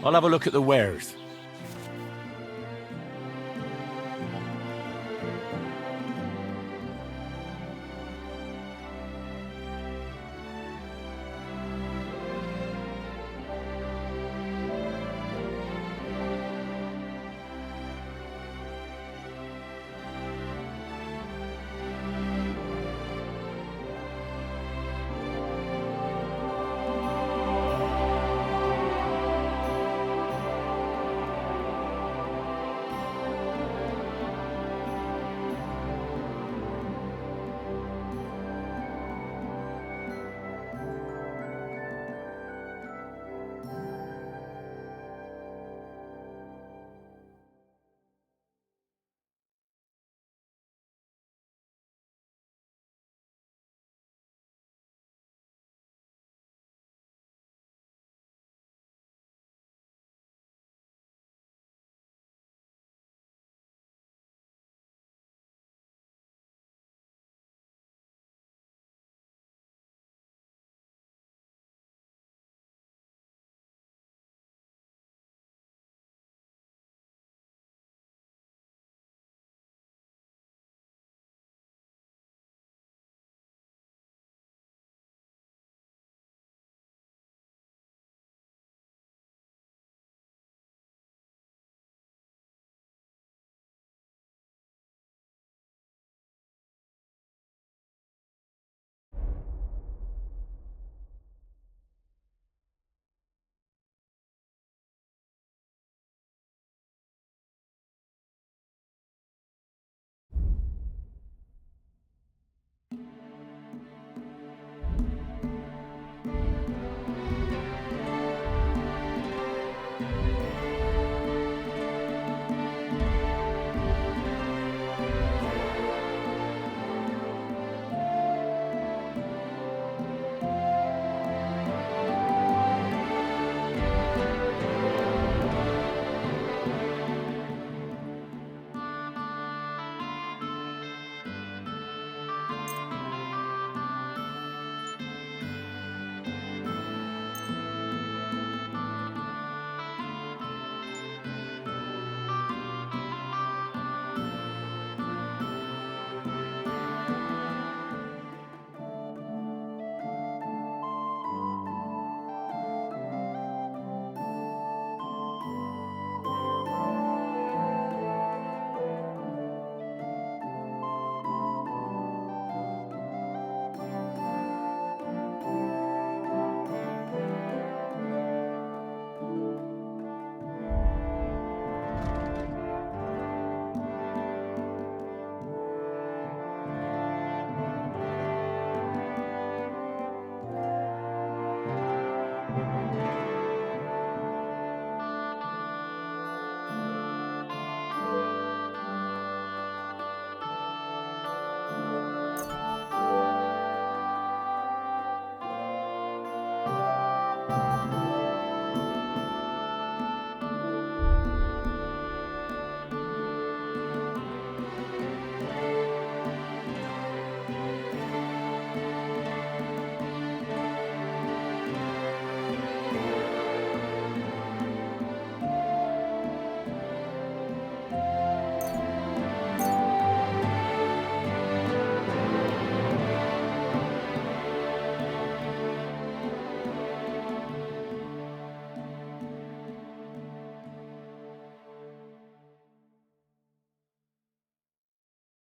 I'll have a look at the wares.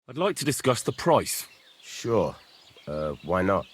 I'd like to discuss the price. Sure. Why not?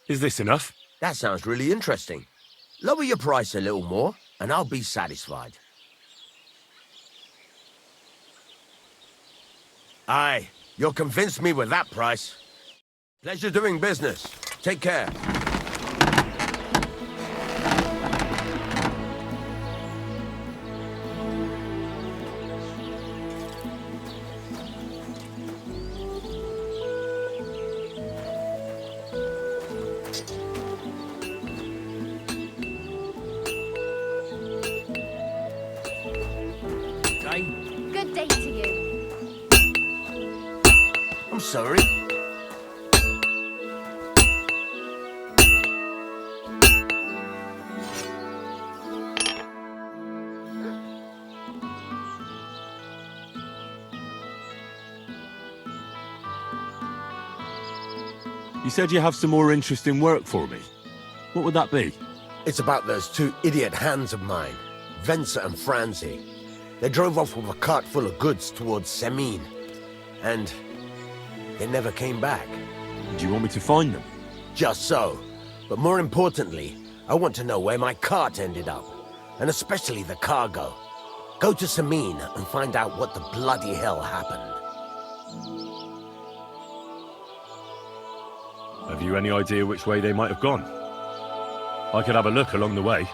Is this enough? That sounds really interesting. Lower your price a little more, and I'll be satisfied. Aye, you'll convince me with that price. Pleasure doing business. Take care. Good day to you. I'm sorry. You said you have some more interesting work for me. What would that be? It's about those two idiot hands of mine, Venser and Franzi. They drove off with a cart full of goods towards Semin, and they never came back. Do you want me to find them? Just so. But more importantly, I want to know where my cart ended up, and especially the cargo. Go to Semin and find out what the bloody hell happened. Have you any idea which way they might have gone? I could have a look along the way.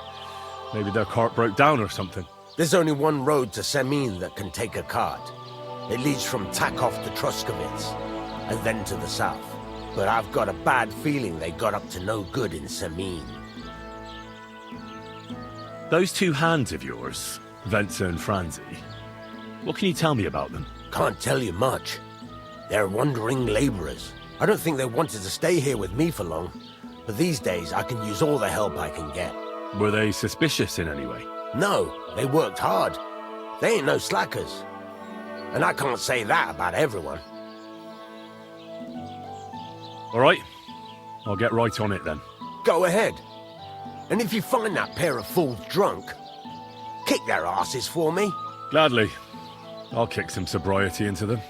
Maybe their cart broke down or something. There's only one road to Semin that can take a cart. It leads from Takov to Truskovitz, and then to the south. But I've got a bad feeling they got up to no good in Semin. Those two hands of yours, Venser and Franzi, what can you tell me about them? Can't tell you much. They're wandering laborers. I don't think they wanted to stay here with me for long, but these days I can use all the help I can get. Were they suspicious in any way? No, they worked hard. They ain't no slackers. And I can't say that about everyone. All right, I'll get right on it then. Go ahead. And if you find that pair of fools drunk, kick their asses for me. Gladly. I'll kick some sobriety into them.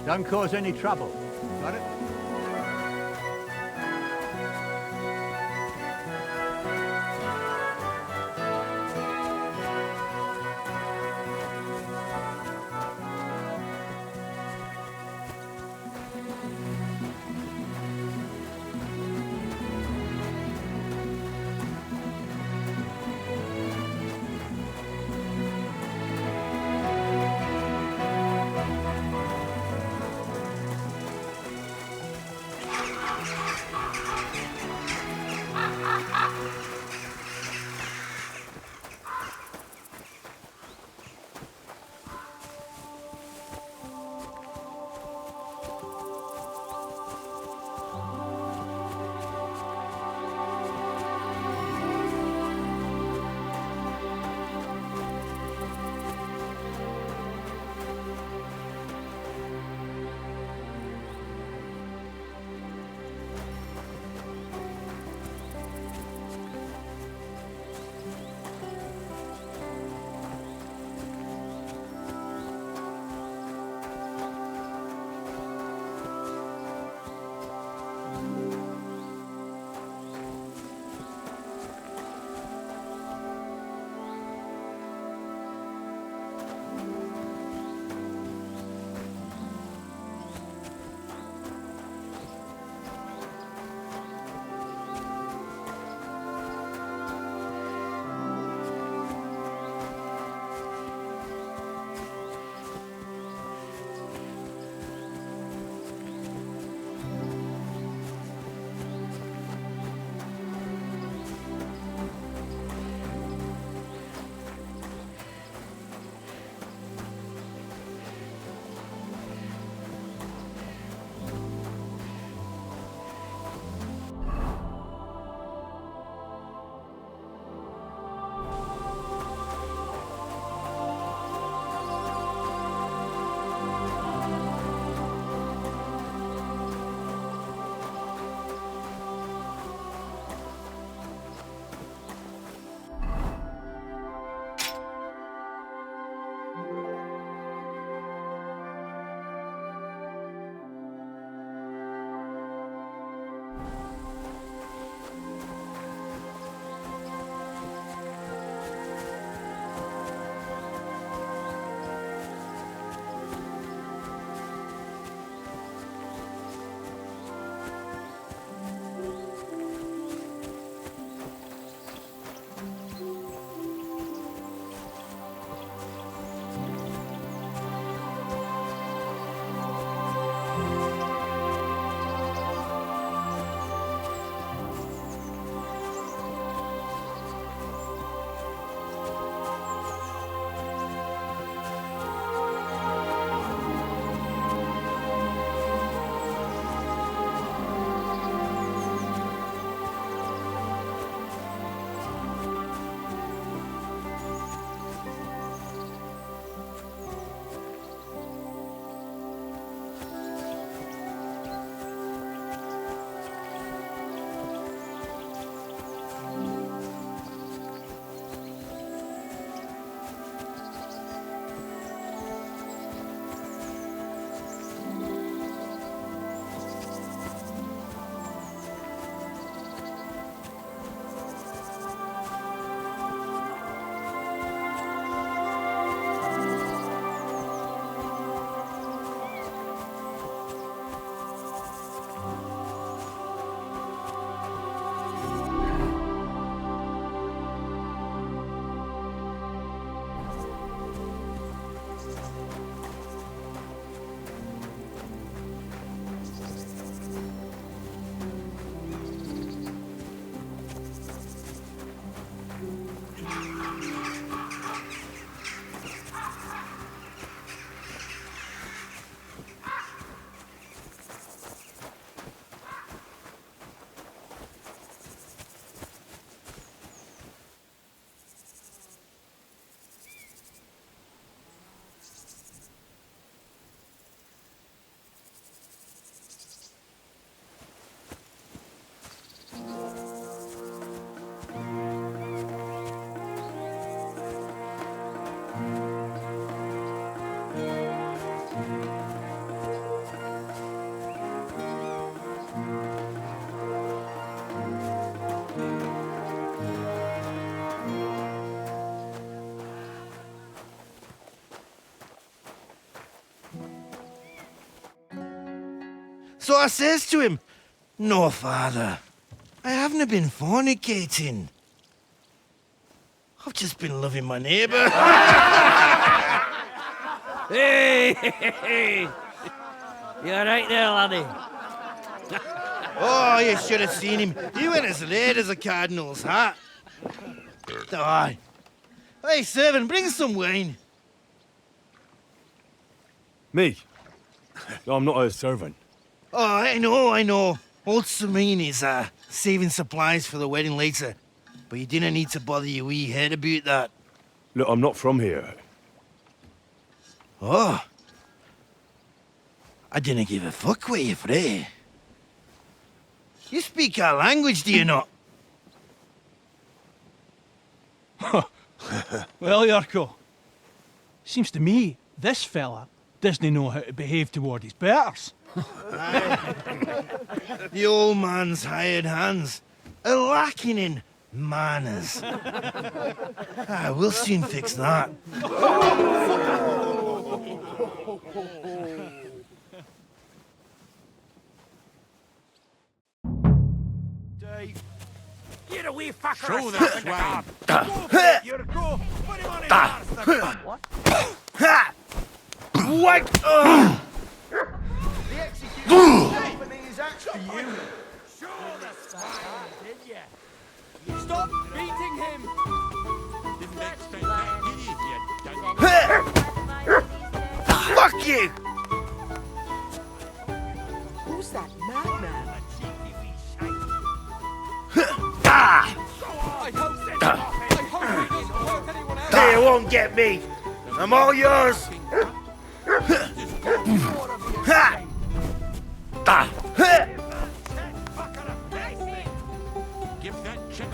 Don't cause any trouble. Got it? So I says to him, "No, father, I haven't been fornicating. I've just been loving my neighbour." Hey! You alright there, laddie? Oh, you should have seen him. He went as late as a cardinal's hat. Aye. Hey, servant, bring some wine. Me? I'm not a servant. Oh, I know. Old Samine is saving supplies for the wedding later. But you didn't need to bother your wee head about that. Look, I'm not from here. Oh. I didn't give a fuck where you're from. You speak our language, do you not? Well, Yurko, seems to me this fella doesn't know how to behave toward his betters. The old man's hired hands are lacking in manners. We'll soon fix that. Dave. Get away, fucker! Show that swag. Yurko! Put him on his What? The execution is after you. Show the swag, did ya? Stop beating him! Didn't expect that, did you, Fuck you! Who's that madman? They won't get me. I'm all yours. Give that chick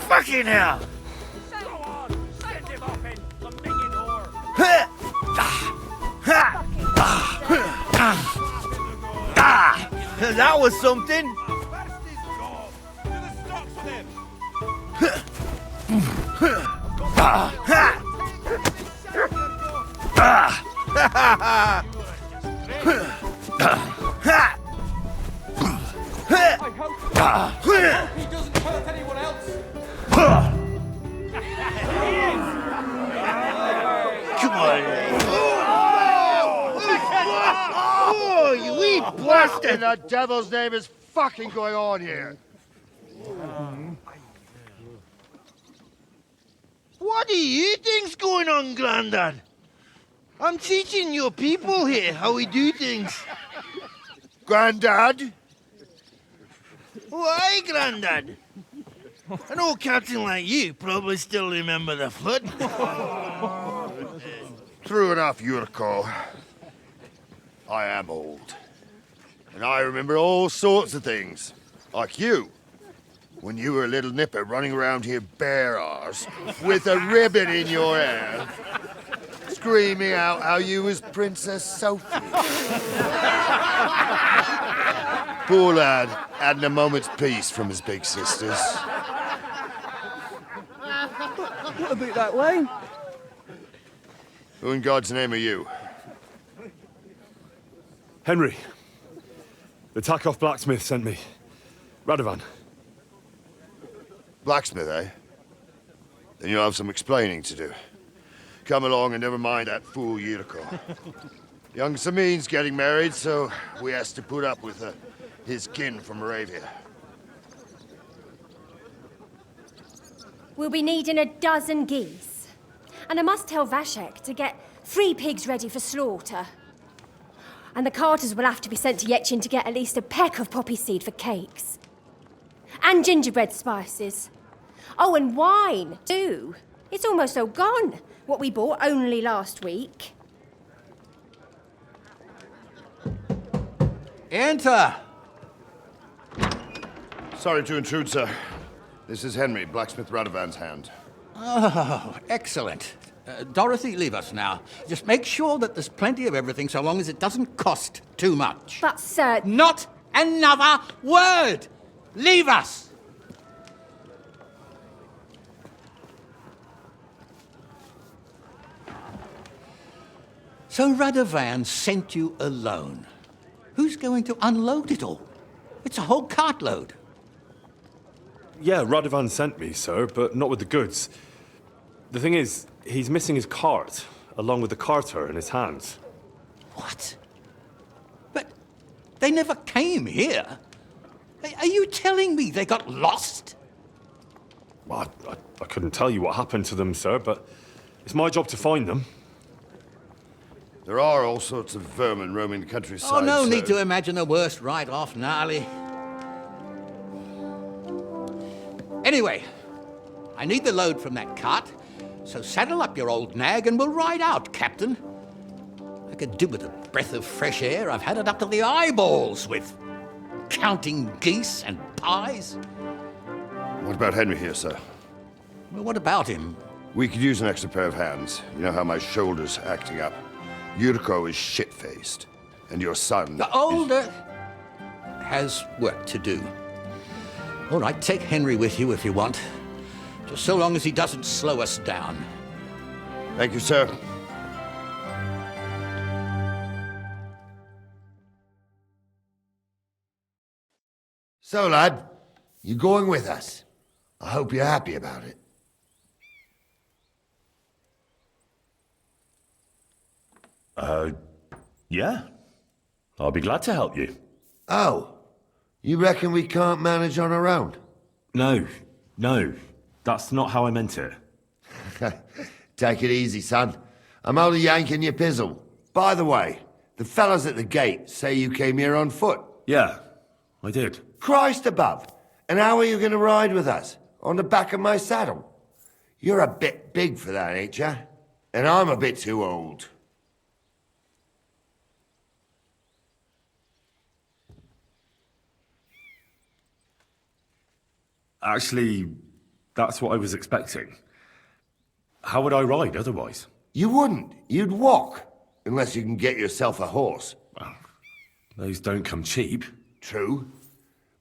Fucking hell! Send him up in the minging whore. That was something. He doesn't hurt anyone else. Come on. Oh, you wee What in bastard! the devil's name is fucking going on here? What do you think's going on, Grandad? I'm teaching your people here how we do things. Grandad? Why, Grandad? An old captain like you probably still remember the flood. True enough, Yurko. I am old. And I remember all sorts of things. Like you. When you were a little nipper running around here bare arse, with a ribbon in your hair, screaming out how you was Princess Sophie. Poor lad, hadn't a moment's peace from his big sisters. What about that wine? Who in God's name are you? Henry. The Takoff blacksmith sent me. Radovan. Blacksmith, eh? Then you'll have some explaining to do. Come along and never mind that fool Yurko. Young Samin's getting married, so we has to put up with his kin from Moravia. We'll be needing a dozen geese. And I must tell Vashek to get 3 pigs ready for slaughter. And the carters will have to be sent to Yetchin to get at least a peck of poppy seed for cakes. And gingerbread spices. Oh, and wine, too. It's almost all gone, what we bought only last week. Enter! Sorry to intrude, sir. This is Henry, blacksmith Radovan's hand. Oh, excellent. Dorothy, leave us now. Just make sure that there's plenty of everything so long as it doesn't cost too much. But, sir... Not another word! Leave us! So Radovan sent you alone. Who's going to unload it all? It's a whole cartload. Yeah, Radovan sent me, sir, but not with the goods. The thing is, he's missing his cart, along with the carter in his hands. What? But they never came here. Are you telling me they got lost? Well, I couldn't tell you what happened to them, sir, but it's my job to find them. There are all sorts of vermin roaming the countryside. Oh, no so... need to imagine the worst right off, Gnarly. Anyway, I need the load from that cart, so saddle up your old nag and we'll ride out, Captain. I could do with a breath of fresh air. I've had it up to the eyeballs with counting geese and pies. What about Henry here, sir? Well, what about him? We could use an extra pair of hands. You know how my shoulder's acting up. Yuriko is shit-faced, and your son... The older has work to do. All right, take Henry with you if you want. Just so long as he doesn't slow us down. Thank you, sir. So, lad, you going with us? I hope you're happy about it. Yeah. I'll be glad to help you. Oh, you reckon we can't manage on our own? No. That's not how I meant it. Take it easy, son. I'm only yanking your pizzle. By the way, the fellas at the gate say you came here on foot. Yeah, I did. Christ above. And how are you going to ride with us? On the back of my saddle? You're a bit big for that, ain't ya? And I'm a bit too old. Actually, that's what I was expecting. How would I ride otherwise? You wouldn't. You'd walk. Unless you can get yourself a horse. Well, those don't come cheap. True.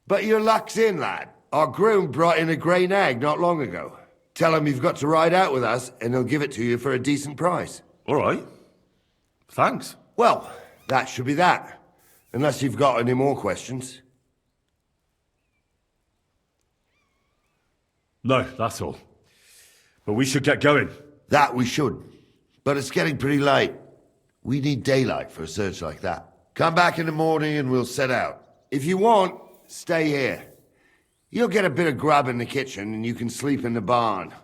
But your luck's in, lad. Our groom brought in a grey nag not long ago. Tell him you've got to ride out with us, and he'll give it to you for a decent price. All right. Thanks. Well, that should be that. Unless you've got any more questions. No, that's all. But we should get going. That we should. But it's getting pretty late. We need daylight for a search like that. Come back in the morning and we'll set out. If you want, stay here. You'll get a bit of grub in the kitchen and you can sleep in the barn.